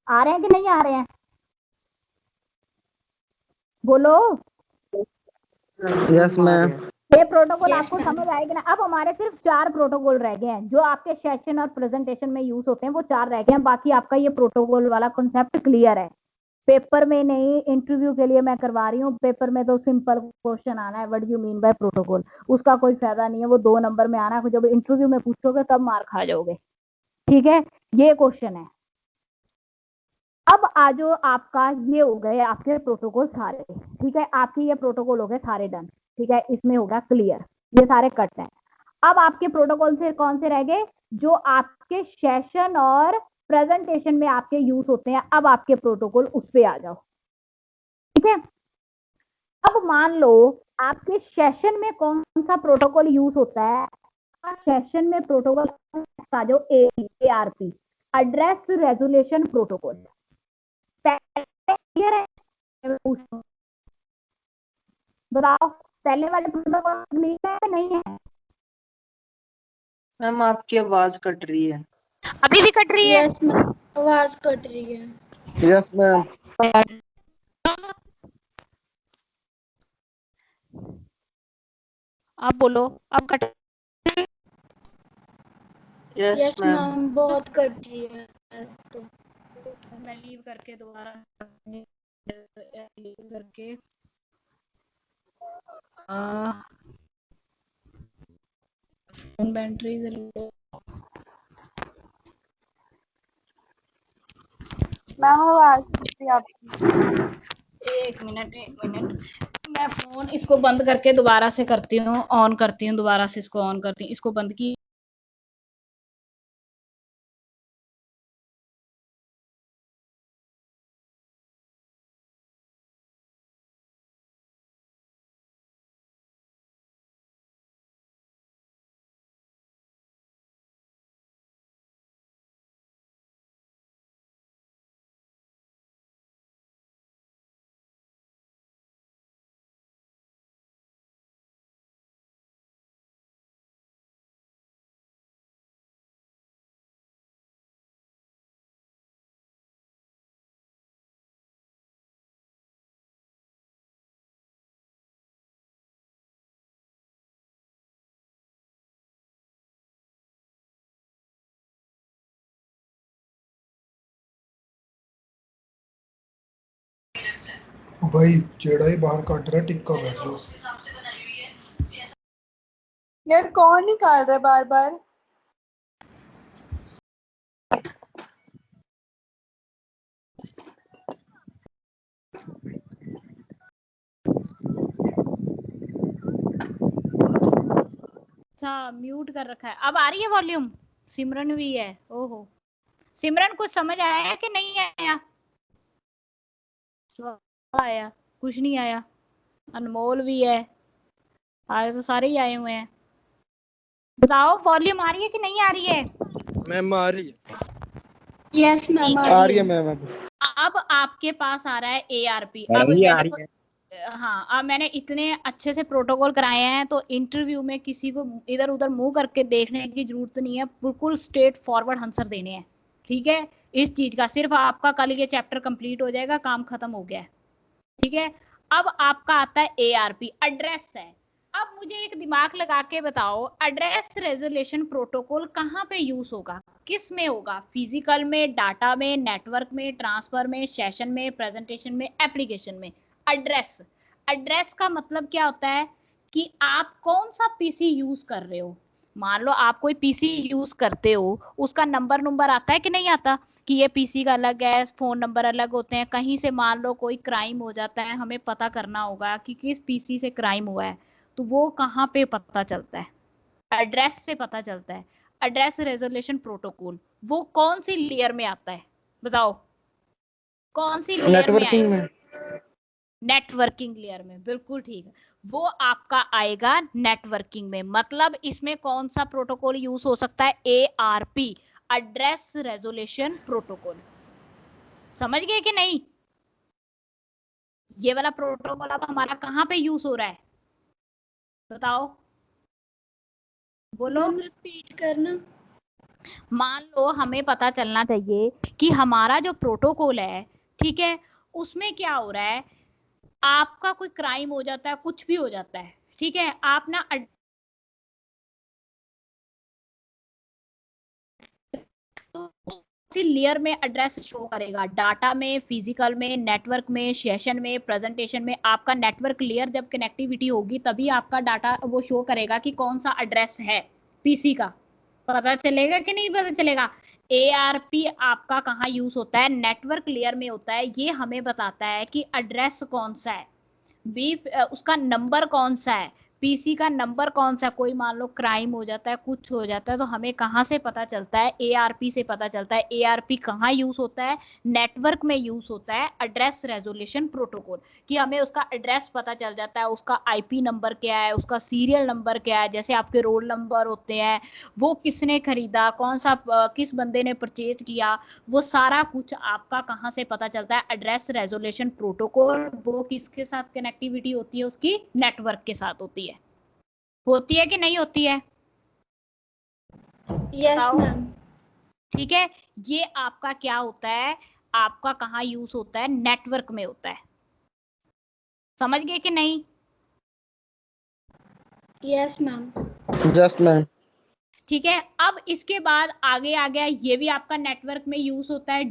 आ रहे हैं कि नहीं आ रहे हैं, बोलो। Yes ma'am. ये प्रोटोकॉल Yes, आपको ma'am. समझ आएगा ना? अब हमारे सिर्फ 4 प्रोटोकॉल रह गए हैं जो आपके सेशन और प्रेजेंटेशन में यूज होते हैं, वो 4 रह गए हैं। बाकी आपका ये प्रोटोकॉल वाला कॉन्सेप्ट क्लियर है। पेपर में नहीं, इंटरव्यू के लिए मैं करवा रही हूँ। पेपर में तो सिंपल क्वेश्चन आना है, what do you mean by protocol, उसका कोई फायदा नहीं है, वो 2 नंबर में आना है। जब इंटरव्यू में पूछोगे तब मार खा जाओगे, ठीक है। ये क्वेश्चन है। अब आज आपका ये हो गए आपके प्रोटोकॉल सारे, ठीक है। आपके ये प्रोटोकॉल हो गए सारे डन, ठीक है। इसमें होगा क्लियर, ये सारे कट हैं। अब आपके प्रोटोकॉल से कौन से रह गए? जो आपके सेशन और प्रेजेंटेशन में आपके यूज होते हैं। अब आपके प्रोटोकॉल उस पे आ जाओ, ठीक है। अब मान लो आपके सेशन में कौन सा प्रोटोकॉल यूज होता है? सेशन में प्रोटोकॉल आ जाओ, ARP, address resolution protocol. Clear है? बताओ, पहले वाले प्रोटोकॉल क्लियर है नहीं है? मैम आपकी आवाज कट रही है। अभी भी कट रही है? यस मैम, आवाज कट रही है। Yes ma'am. आप बोलो, अब कट। यस मैम, बहुत कट रही है। तो मैं लीव करके दोबारा लीव करके फोन बैटरी मैम आवाज आपकी। एक मिनट, मैं फोन इसको बंद करके दोबारा से करती हूँ, ऑन करती हूँ, दोबारा से इसको ऑन करती हूँ। इसको बंद की भाई जेड़ा ही बाहर काट रहा है टिक्का बैठ जाओ। यार कौन निकाल रहा है बार बार? अच्छा म्यूट कर रखा है। अब आ रही है वॉल्यूम? सिमरन भी है। ओहो सिमरन कुछ समझ आया कि नहीं आया? सवाल आया? कुछ नहीं आया। अनमोल भी है, आए तो सारे ही आए हुए हैं। बताओ वॉल्यूम आ रही है कि नहीं आ रही है? मैम आ रही है। यस मैम आ रही है मैम। अब आपके पास आ रहा है ARP। अब हाँ अब मैंने इतने अच्छे से प्रोटोकॉल कराए हैं तो इंटरव्यू में किसी को इधर उधर मुंह करके देखने की जरूरत नहीं है, बिल्कुल स्ट्रेट फॉरवर्ड आंसर देने हैं। ठीक है, इस चीज का सिर्फ आपका कल ये चैप्टर कंप्लीट हो जाएगा, काम खत्म हो गया है। ठीक है, अब आपका आता है ARP, एड्रेस है। अब मुझे एक दिमाग लगा के बताओ, एड्रेस रेजोल्यूशन प्रोटोकॉल कहाँ पे यूज होगा, किस में होगा? फिजिकल में, डाटा में, नेटवर्क में, ट्रांसफर में, सेशन में, प्रेजेंटेशन में, एप्लीकेशन में। एड्रेस, एड्रेस का मतलब क्या होता है कि आप कौन सा पीसी यूज कर रहे हो। मान लो आप कोई पीसी यूज करते हो, उसका नंबर आता है कि नहीं आता कि ये पीसी का अलग है, फोन नंबर अलग होते हैं। कहीं से मान लो कोई क्राइम हो जाता है, हमें पता करना होगा कि किस पीसी से क्राइम हुआ है, तो वो कहाँ पे पता चलता है? एड्रेस से पता चलता है। एड्रेस रेजोल्यूशन प्रोटोकॉल वो कौन सी लेयर में आता है बताओ? कौन सी लेयर में आएगा? नेटवर्किंग लेयर में, बिल्कुल ठीक है। वो आपका आएगा नेटवर्किंग में। मतलब इसमें कौन सा प्रोटोकॉल यूज हो सकता है? ARP, address resolution protocol. समझ गए कि नहीं? ये वाला प्रोटोकॉल अब हमारा कहाँ पे यूज हो रहा है बताओ, बोलो। रिपीट करना। मान लो हमें पता चलना चाहिए कि हमारा जो प्रोटोकॉल है, ठीक है, उसमें क्या हो रहा है। आपका कोई क्राइम हो जाता है, कुछ भी हो जाता है, ठीक है, आप ना लेयर में एड्रेस शो करेगा, डाटा में, फिजिकल में, नेटवर्क में, सेशन में, प्रेजेंटेशन में। आपका नेटवर्क लेयर जब कनेक्टिविटी होगी तभी आपका डाटा वो शो करेगा कि कौन सा एड्रेस है पीसी का। पता चलेगा कि नहीं पता चलेगा? ARP आपका कहाँ यूज होता है? नेटवर्क लेयर में होता है। ये हमें बताता है कि एड्रेस कौन सा है, उसका नंबर कौन सा है, पीसी का नंबर कौन सा। कोई मान लो क्राइम हो जाता है, कुछ हो जाता है, तो हमें कहाँ से पता चलता है? ARP से पता चलता है। ARP कहाँ यूज होता है? नेटवर्क में यूज होता है, एड्रेस रेजोल्यूशन प्रोटोकॉल, कि हमें उसका एड्रेस पता चल जाता है, उसका IP नंबर क्या है, उसका सीरियल नंबर क्या है। जैसे आपके रोल नंबर होते हैं, वो किसने खरीदा, कौन सा किस बंदे ने परचेज किया, वो सारा कुछ आपका कहाँ से पता चलता है? Address resolution protocol. वो किसके साथ कनेक्टिविटी होती है? उसकी नेटवर्क के साथ होती है कि नहीं होती है? Yes ma'am. ठीक है, ये आपका क्या होता है? आपका कहाँ यूज होता है? नेटवर्क में होता है। समझ गए कि नहीं? Yes ma'am. Just ma'am. ठीक है, अब इसके बाद आगे आ गया, ये भी आपका नेटवर्क में यूज होता है,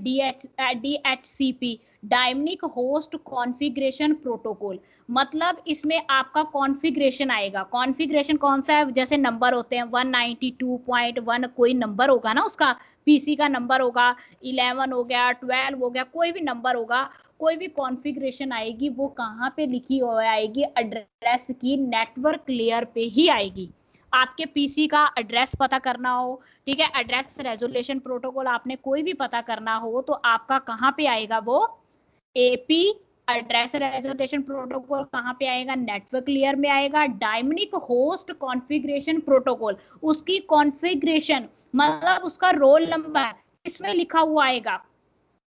DHCP, dynamic host configuration protocol. मतलब इसमें आपका कॉन्फ़िगरेशन आएगा। कॉन्फ़िगरेशन कौन सा है? जैसे नंबर होते हैं 192.1 कोई नंबर होगा ना, उसका पीसी का नंबर होगा, 11 हो गया, 12 हो गया, कोई भी नंबर होगा, कोई भी कॉन्फ़िगरेशन आएगी, वो कहाँ पे लिखी हो आएगी? एड्रेस की नेटवर्क लेयर पे ही आएगी। आपके पीसी का एड्रेस पता करना हो, ठीक है, एड्रेस रेजोल्यूशन प्रोटोकॉल आपने कोई भी पता करना हो, तो आपका कहाँ पे आएगा? वो AP एड्रेस रेजोल्यूशन प्रोटोकॉल कहाँ पे आएगा? नेटवर्क लेयर में आएगा। डायनेमिक होस्ट कॉन्फ़िगरेशन प्रोटोकॉल, उसकी कॉन्फ़िगरेशन मतलब उसका रोल नंबर इसमें लिखा हुआ आएगा।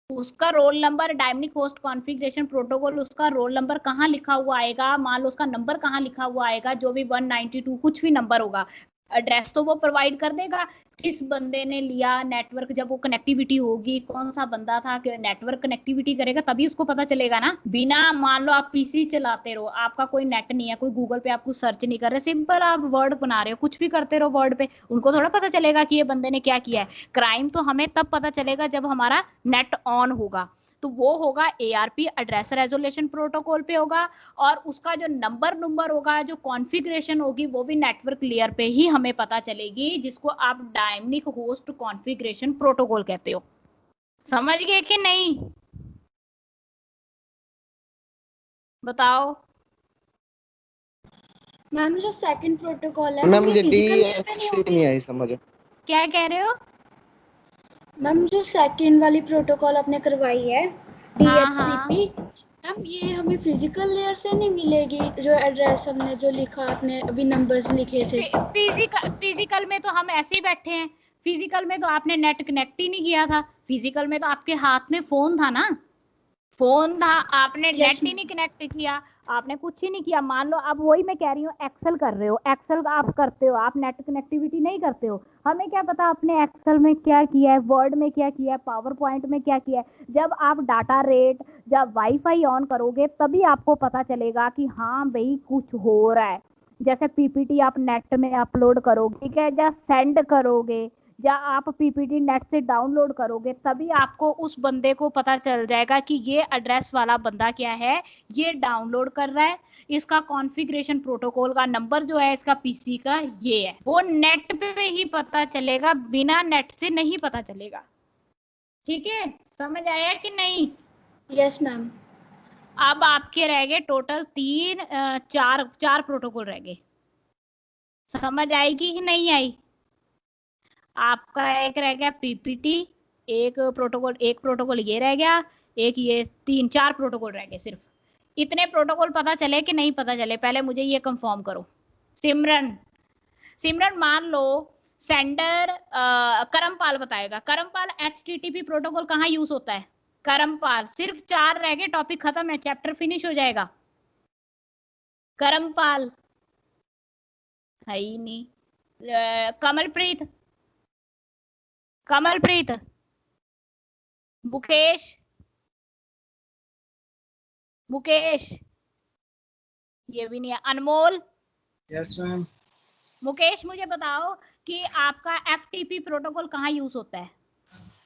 उसका roll number, dynamic host configuration protocol, उसका रोल नंबर कहाँ लिखा हुआ आएगा? मान लो उसका नंबर कहाँ लिखा हुआ आएगा? जो भी 192 कुछ भी नंबर होगा, एड्रेस तो वो प्रोवाइड कर देगा। किस बंदे ने लिया नेटवर्क, जब वो कनेक्टिविटी होगी, कौन सा बंदा था कि नेटवर्क कनेक्टिविटी करेगा, तभी उसको पता चलेगा ना। बिना मान लो आप पीसी चलाते रहो, आपका कोई नेट नहीं है, कोई गूगल पे आप कुछ सर्च नहीं कर रहे, सिंपल आप वर्ड बना रहे हो, कुछ भी करते रहो वर्ड पे, उनको थोड़ा पता चलेगा कि ये बंदे ने क्या किया है। क्राइम तो हमें तब पता चलेगा जब हमारा नेट ऑन होगा, तो वो होगा ARP एड्रेस रेजोल्यूशन प्रोटोकॉल पे होगा, और उसका जो नंबर होगा, जो कॉन्फ़िगरेशन होगी, वो भी नेटवर्क लेयर पे ही हमें पता चलेगी, जिसको आप डायनेमिक होस्ट कॉन्फ़िगरेशन प्रोटोकॉल कहते हो। समझ गए कि नहीं? बताओ मैम जो सेकंड प्रोटोकॉल है मैम ये मुझे फिजिकल लेयर पे नहीं होगी? नहीं आई समझ। क्या कह रहे हो? मैम जो सेकंड वाली प्रोटोकॉल आपने करवाई है DHCP, मैम ये हमें फिजिकल लेयर से नहीं मिलेगी? जो एड्रेस हमने जो लिखा, आपने अभी नंबर्स लिखे थे। फिजिकल में तो हम ऐसे ही बैठे हैं, फिजिकल में तो आपने नेट कनेक्ट ही नहीं किया था, फिजिकल में तो आपके हाथ में फोन था ना, फोन था, आपने नेट ही नहीं कनेक्ट किया, आपने कुछ ही नहीं किया। मान लो अब वही मैं कह रही हूँ, एक्सेल कर रहे हो, एक्सेल आप करते हो, आप नेट कनेक्टिविटी नहीं करते हो, हमें क्या पता आपने एक्सेल में क्या किया है, वर्ड में क्या किया है, पावर पॉइंट में क्या किया है। जब आप डाटा रेट, जब वाईफाई ऑन करोगे तभी आपको पता चलेगा कि हाँ भाई कुछ हो रहा है। जैसे PPT आप नेट में अपलोड करोगे, ठीक है, या सेंड करोगे, या आप PPT नेट से डाउनलोड करोगे, तभी आपको उस बंदे को पता चल जाएगा कि ये एड्रेस वाला बंदा क्या है, ये डाउनलोड कर रहा है, इसका कॉन्फ़िगरेशन प्रोटोकॉल का नंबर जो है इसका PC का ये है। वो नेट पे ही पता चलेगा, बिना नेट से नहीं पता चलेगा। ठीक है, समझ आया कि नहीं? Yes ma'am. अब आपके रह गए टोटल चार प्रोटोकॉल रह गए। समझ आएगी कि नहीं आई? आपका एक रह गया PPT, एक प्रोटोकॉल ये रह गया, एक ये 3-4 प्रोटोकॉल रह गए। सिर्फ इतने प्रोटोकॉल पता चले कि नहीं पता चले, पहले मुझे ये कंफर्म करो। सिमरन मान लो सेंडर करमपाल बताएगा, करमपाल HTTP प्रोटोकॉल कहाँ यूज होता है? करमपाल, सिर्फ 4 रह गए, टॉपिक खत्म है, चैप्टर फिनिश हो जाएगा। करमपाल है ही नहीं। कमलप्रीत, मुकेश, ये भी नहीं है। अनमोल, यस मैम। मुकेश मुझे बताओ कि आपका FTP प्रोटोकॉल कहाँ यूज होता है?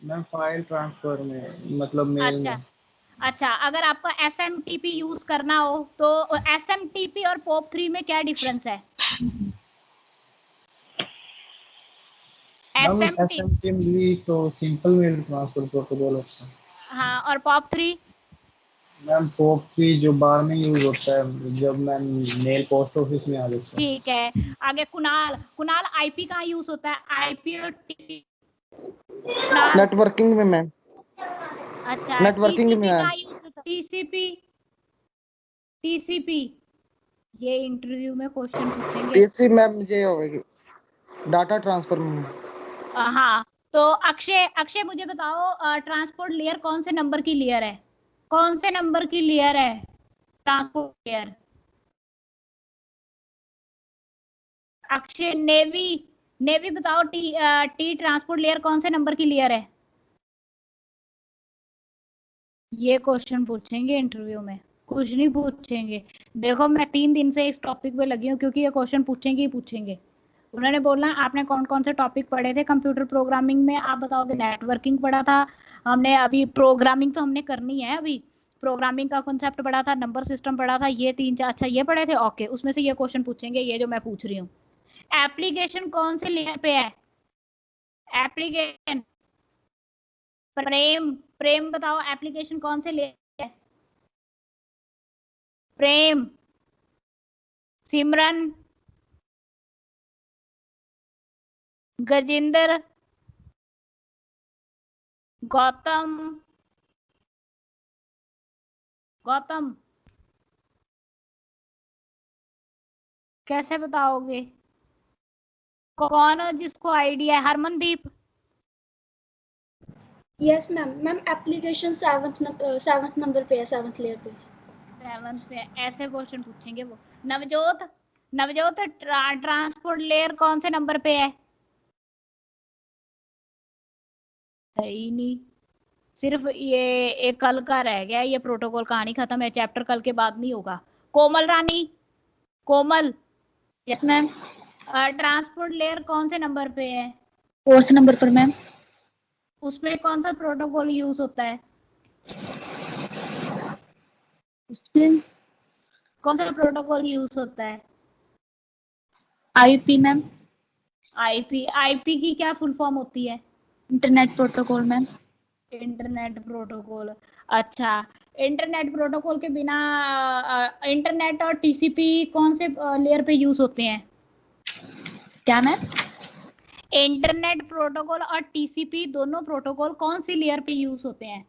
मैम फाइल ट्रांसफर में, मतलब मेल में। अच्छा, अगर आपका SMTP यूज करना हो तो SMTP और POP3 में क्या डिफरेंस है? SMTP तो सिंपल मेल ट्रांसफर प्रोटोकॉल होता है। हाँ, और POP3? मैम POP3 जो बार में यूज होता है जब मैं मेल पोस्ट ऑफिस में आ जाता है। ठीक है, आगे कुणाल IP कहाँ यूज होता है? IP और TCP? नेटवर्किंग में मैम। अच्छा, नेटवर्किंग TCP में कहाँ यूज होता है? TCP ये इंटरव्यू में क्वेश्चन पूछेंगे। TCP मैम ये होगी डाटा ट्रांसफर में। हाँ, तो अक्षय मुझे बताओ, ट्रांसपोर्ट लेयर कौन से नंबर की लेयर है? कौन से नंबर की लेयर है ट्रांसपोर्ट लेयर? अक्षय, नेवी बताओ, टी ट्रांसपोर्ट लेयर कौन से नंबर की लेयर है? ये क्वेश्चन पूछेंगे इंटरव्यू में, कुछ नहीं पूछेंगे। देखो मैं 3 दिन से इस टॉपिक पे लगी हूँ क्योंकि ये क्वेश्चन पूछेंगे ही पूछेंगे। उन्होंने बोला आपने कौन कौन से टॉपिक पढ़े थे कंप्यूटर प्रोग्रामिंग में? आप बताओगे नेटवर्किंग पढ़ा था हमने, अभी प्रोग्रामिंग तो हमने करनी है, अभी प्रोग्रामिंग का कॉन्सेप्ट पढ़ा था, नंबर सिस्टम पढ़ा था, ये 3-4 अच्छा ये पढ़े थे, ओके। उसमें से ये क्वेश्चन पूछेंगे, ये जो मैं पूछ रही हूँ। एप्लीकेशन कौन से लेयर पे है? एप्लीकेशन प्रेम बताओ, एप्लीकेशन कौन से लेयर है? प्रेम, सिमरन, गजेंद्र, गौतम कैसे बताओगे? कौन है जिसको आइडिया है? Harmandeep? Yes ma'am application 7th number पे है, 7th लेयर पे। 7th पे ऐसे क्वेश्चन पूछेंगे वो। नवजोत ट्रांसपोर्ट लेयर कौन से नंबर पे है? ही नहीं, सिर्फ ये एक कल का रह गया, ये प्रोटोकॉल कहानी खत्म है, चैप्टर कल के बाद नहीं होगा। कोमल रानी, कोमल, यस मैम। ट्रांसपोर्ट लेयर कौन से नंबर पे है? 4th नंबर पर मैम। उसमें कौन सा प्रोटोकॉल यूज होता है? उसमें कौन सा प्रोटोकॉल यूज होता है? IP ma'am. आईपी की क्या फुल फॉर्म होती है? Internet protocol ma'am. Internet protocol. अच्छा, इंटरनेट प्रोटोकॉल के बिना इंटरनेट और टीसीपी कौन से लेयर पे यूज होते हैं? क्या मैम? इंटरनेट प्रोटोकॉल और टीसीपी दोनों प्रोटोकॉल कौन सी लेयर पे यूज होते हैं?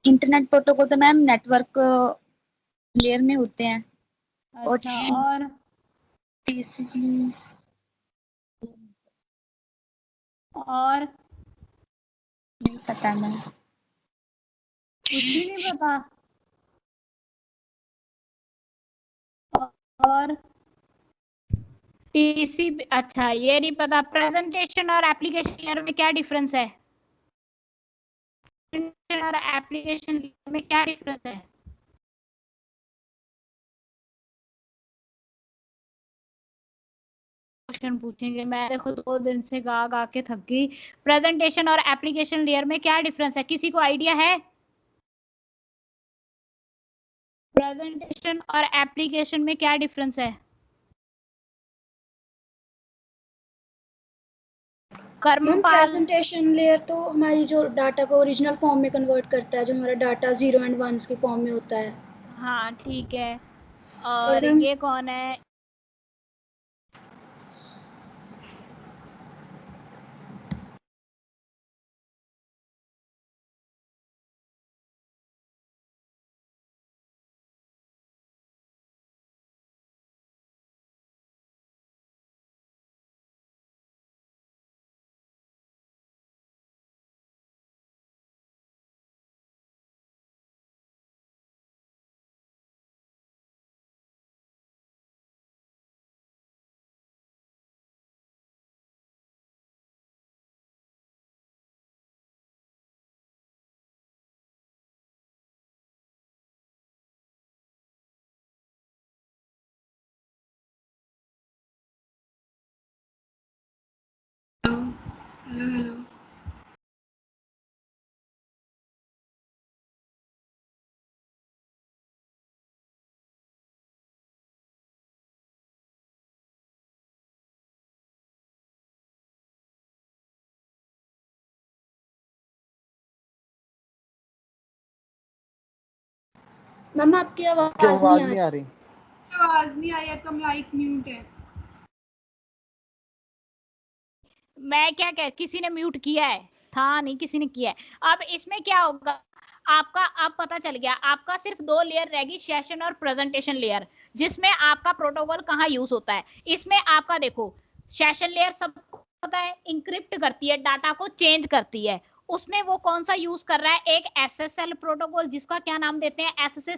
इंटरनेट प्रोटोकॉल तो मैम नेटवर्क लेयर में होते हैं। अच्छा, और टीसीपी और नहीं पता मैम। कुछ भी नहीं पता? और टीसीपी, अच्छा ये नहीं पता। प्रेजेंटेशन और एप्लीकेशन लेयर में क्या डिफरेंस है? और एप्लीकेशन लेयर में क्या डिफरेंस है? क्वेश्चन पूछेंगे, मैं देखो 2 दिन से गा गा के थक गई। प्रेजेंटेशन और एप्लीकेशन लेयर में क्या डिफरेंस है? किसी को आइडिया है? प्रेजेंटेशन और एप्लीकेशन में क्या डिफरेंस है? मैम प्रेजेंटेशन लेयर तो हमारी जो डाटा को ओरिजिनल फॉर्म में कन्वर्ट करता है, जो हमारा डाटा 0 एंड 1 के फॉर्म में होता है। हाँ ठीक है। और ये कौन है? हेलो। मैम आपकी आवाज नहीं आ रही। आवाज नहीं आ रही, आपका माइक म्यूट है। मैं क्या कह, किसी ने म्यूट किया है? था नहीं, किसी ने किया है। अब इसमें क्या होगा आपका, अब पता चल गया। आपका सिर्फ 2 लेयर रहेगी, सेशन और प्रेजेंटेशन लेयर, जिसमें आपका प्रोटोकॉल कहाँ यूज होता है। इसमें आपका देखो, सेशन लेयर सबको पता है, इंक्रिप्ट करती है, डाटा को चेंज करती है। उसमें वो कौन सा यूज कर रहा है? एक एसएसएल प्रोटोकॉल, जिसका क्या नाम देते हैं? SSL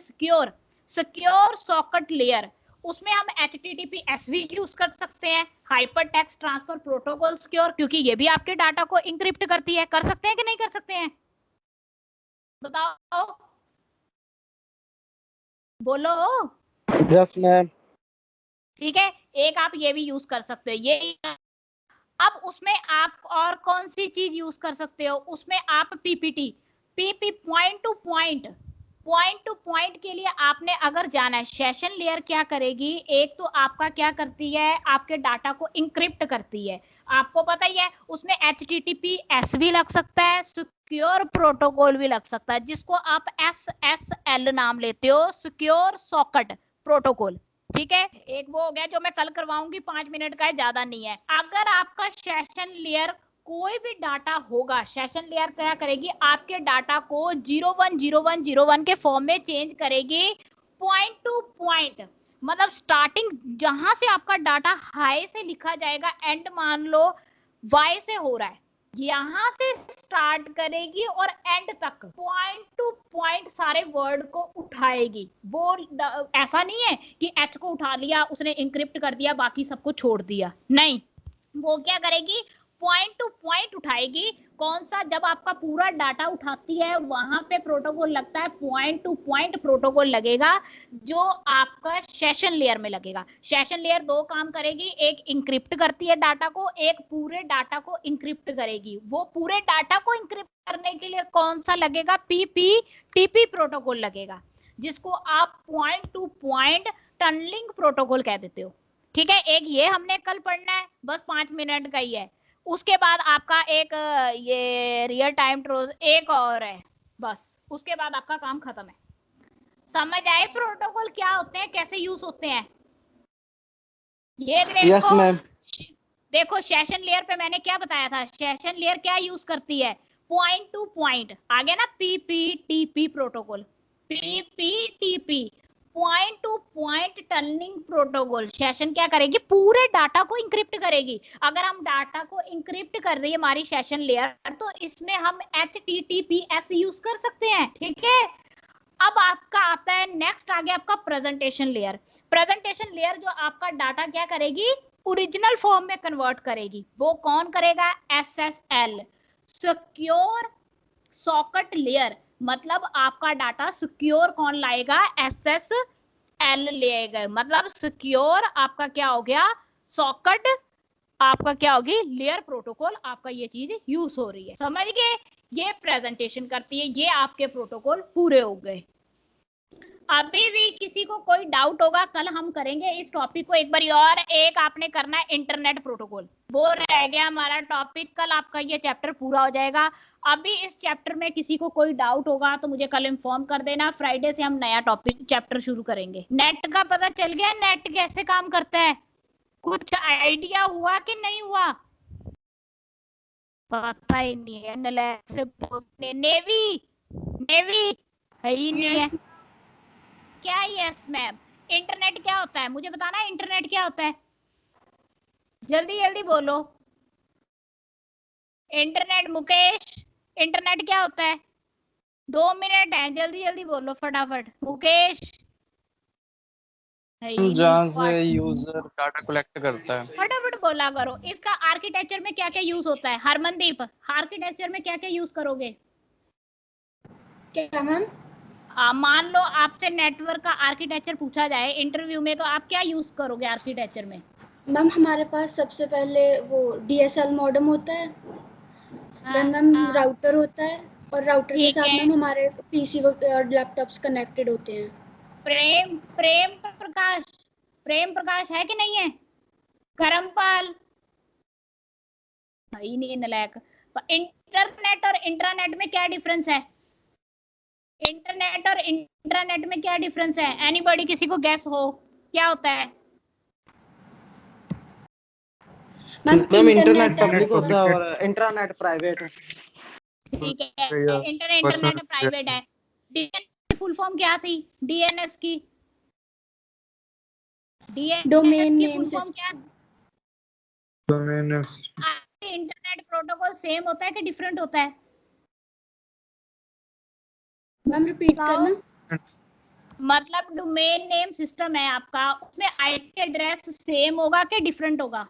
secure socket layer. उसमें हम HTTPS भी यूज कर सकते हैं, hyper text transfer protocol secure, क्योंकि ये भी आपके डाटा को इंक्रिप्ट करती है। कर सकते हैं कि नहीं कर सकते हैं? बताओ, बोलो। Yes ma'am. ठीक है, एक आप ये भी यूज कर सकते हो। ये अब उसमें आप और कौन सी चीज यूज कर सकते हो? उसमें आप पीपीटी पॉइंट टू पॉइंट के लिए आपने अगर जाना है, सेशन लेयर क्या करेगी? एक तो आपका क्या करती है, आपके डाटा को इंक्रिप्ट करती है, आपको पता ही है। उसमें HTTPS भी लग सकता है, सिक्योर प्रोटोकॉल भी लग सकता है, जिसको आप SSL नाम लेते हो, सिक्योर सॉकेट प्रोटोकॉल। ठीक है, एक वो हो गया जो मैं कल करवाऊंगी, 5 मिनट का है, ज्यादा नहीं है। अगर आपका सेशन लेयर कोई भी डाटा होगा, सेशन लेयर क्या करेगी? आपके डाटा को 010101 के फॉर्म में चेंज करेगी, पॉइंट टू पॉइंट। मतलब स्टार्टिंग जहां से आपका डाटा हाई से लिखा जाएगा, एंड मान लो वाई से हो रहा है, यहां से स्टार्ट करेगी और एंड तक पॉइंट टू पॉइंट सारे वर्ड को उठाएगी। वो ऐसा नहीं है कि एच को उठा लिया, उसने इंक्रिप्ट कर दिया, बाकी सबको छोड़ दिया, नहीं। वो क्या करेगी? पॉइंट टू पॉइंट उठाएगी। कौन सा? जब आपका पूरा डाटा उठाती है वहां पे प्रोटोकॉल लगता है, पॉइंट टू पॉइंट प्रोटोकॉल लगेगा जो आपका सेशन लेयर में लगेगा। सेशन लेयर दो काम करेगी, एक इंक्रिप्ट करती है डाटा को, एक पूरे डाटा को इंक्रिप्ट करेगी। वो पूरे डाटा को इंक्रिप्ट करने के लिए कौन सा लगेगा? पीपीटीपी प्रोटोकॉल लगेगा, जिसको आप point to point tunnelling protocol कह देते हो। ठीक है, एक ये हमने कल पढ़ना है, बस 5 मिनट का ही है। उसके बाद आपका एक ये रियल टाइम ट्रोज एक और है, बस उसके बाद आपका काम खत्म है। समझ आए प्रोटोकॉल क्या होते हैं, कैसे यूज होते हैं? ये देखो। Yes ma'am. देखो सेशन लेयर पे मैंने क्या बताया था, सेशन लेयर क्या यूज करती है? Point to point. आ गया ना PPTP protocol, PPTP point to point tunnelling protocol. Session क्या करेगी? पूरे डाटा को इंक्रिप्ट करेगी। अगर हम डाटा को इंक्रिप्ट कर रही है हमारी सेशन लेयर, तो इसमें हम HTTPS यूज कर सकते हैं। ठीक है, अब आपका आता है नेक्स्ट, आ गया आपका प्रेजेंटेशन लेयर। प्रेजेंटेशन लेयर जो आपका डाटा क्या करेगी? ओरिजिनल फॉर्म में कन्वर्ट करेगी। वो कौन करेगा? SSL, secure socket layer. मतलब आपका डाटा सिक्योर कौन लाएगा? SSL लेगा। मतलब सिक्योर आपका क्या हो गया? सॉकेट आपका क्या होगी? लेयर प्रोटोकॉल आपका ये चीज यूज हो रही है। समझ गए? ये प्रेजेंटेशन करती है। ये आपके प्रोटोकॉल पूरे हो गए। अभी भी किसी को कोई डाउट होगा, कल हम करेंगे इस टॉपिक को एक बार और। एक आपने करना है इंटरनेट प्रोटोकॉल, वो रह गया हमारा टॉपिक। कल आपका ये चैप्टर पूरा हो जाएगा। अभी इस चैप्टर में किसी को कोई डाउट होगा तो मुझे कल इन्फॉर्म कर देना। फ्राइडे से हम नया टॉपिक चैप्टर शुरू करेंगे। नेट का पता चल गया? नेट कैसे काम करता है? कुछ आइडिया हुआ कि नहीं हुआ? पता ही नहीं है। नलायक से बोलते नेवी है ही नहीं है। क्या? Yes ma'am. इंटरनेट क्या होता है मुझे बताना। इंटरनेट क्या होता है? जल्दी जल्दी बोलो। इंटरनेट मुकेश, इंटरनेट क्या होता है? 2 मिनट है, जल्दी जल्दी बोलो फटाफट। मुकेश जहाँ से यूजर डाटा कलेक्ट करता है। फटाफट बोला करो। इसका आर्किटेक्चर में क्या क्या यूज होता है? हरमनदीप, आर्किटेक्चर में क्या क्या यूज करोगे? क्या मैम? मान लो आपसे नेटवर्क का आर्किटेक्चर पूछा जाए इंटरव्यू में, तो आप क्या यूज करोगे आर्किटेक्चर में? मैम हमारे पास सबसे पहले वो DSL मॉडेम होता है, देन मैम राउटर होता है, और राउटर के साथ मैम हमारे PC और लैपटॉप्स कनेक्टेड होते हैं। प्रेम प्रकाश है कि नहीं है? करमपाल ही नहीं, नलायक। इंटरनेट और इंट्रानेट में क्या डिफरेंस है? इंटरनेट और इंट्रानेट में क्या डिफरेंस है? एनीबॉडी, किसी को गैस हो क्या होता है? मैम इंटरनेट पब्लिक होता है और इंट्रानेट प्राइवेट है। ठीक है, इंटरनेट प्राइवेट है। डीएनएस की फुल फॉर्म क्या थी? डीएनएस की डोमेन की फुल फॉर्म क्या? Domain name. Internet protocol same होता है कि डिफरेंट होता है? मैम रिपीट करना। मतलब डोमेन नेम सिस्टम है आपका, उसमें आईपी एड्रेस सेम होगा कि डिफरेंट होगा?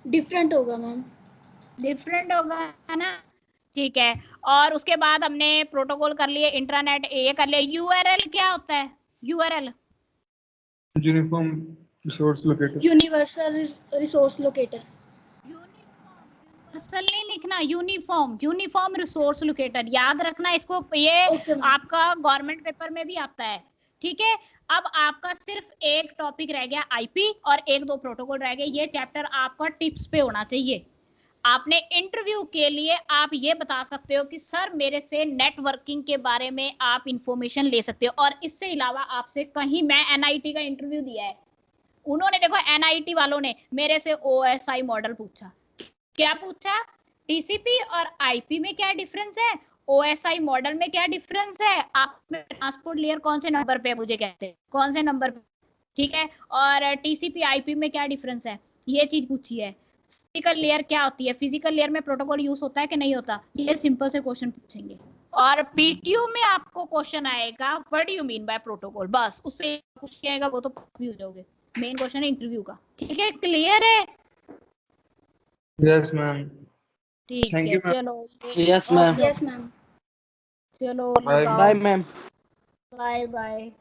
डिफरेंट होगा मैम। डिफरेंट होगा, है ना? ठीक है। और उसके बाद हमने प्रोटोकॉल कर लिए, इंट्रानेट ये कर लिया। यूआरएल क्या होता है? URL uniform resource locator. Universal resource locator. Universal नहीं लिखना, यूनिफॉर्म रिसोर्स लोकेटर। याद रखना इसको, ये आपका गवर्नमेंट पेपर में भी आता है। ठीक है। अब आपका सिर्फ एक टॉपिक रह गया आईपी, और 1-2 प्रोटोकॉल रह गए। ये चैप्टर आपका टिप्स पे होना चाहिए। आपने इंटरव्यू के लिए आप ये बता सकते हो कि सर मेरे से नेटवर्किंग के बारे में आप इंफॉर्मेशन ले सकते हो। और इससे अलावा आपसे कहीं, मैं एनआईटी का इंटरव्यू दिया है, उन्होंने देखो एनआईटी वालों ने मेरे से ओएसआई मॉडल पूछा। क्या पूछा? टीसीपी और आईपी में क्या डिफरेंस है, ओएसआई मॉडल में क्या डिफरेंस है, आप में ट्रांसपोर्ट लेयर कौन से नंबर पे मुझे कहते हैं, कौन से नंबर पे? ठीक है। और टीसीपी आईपी में क्या डिफरेंस है, ये चीज पूछी है। फिजिकल लेयर क्या होती है, फिजिकल लेयर में प्रोटोकॉल यूज होता है कि नहीं होता, ये सिंपल से क्वेश्चन पूछेंगे। और पीटीयू में आपको क्वेश्चन आएगा what do you mean by protocol, बस उससे कुछ आएगा वो तो भी हो जाओगे। मेन क्वेश्चन है इंटरव्यू का। ठीक है, क्लियर है? Yes ma'am. ठीक Thank है you, ma'am. चलो Yes, ma'am. Yes ma'am. चलो Bye, लगाओ। Bye, ma'am. Bye bye.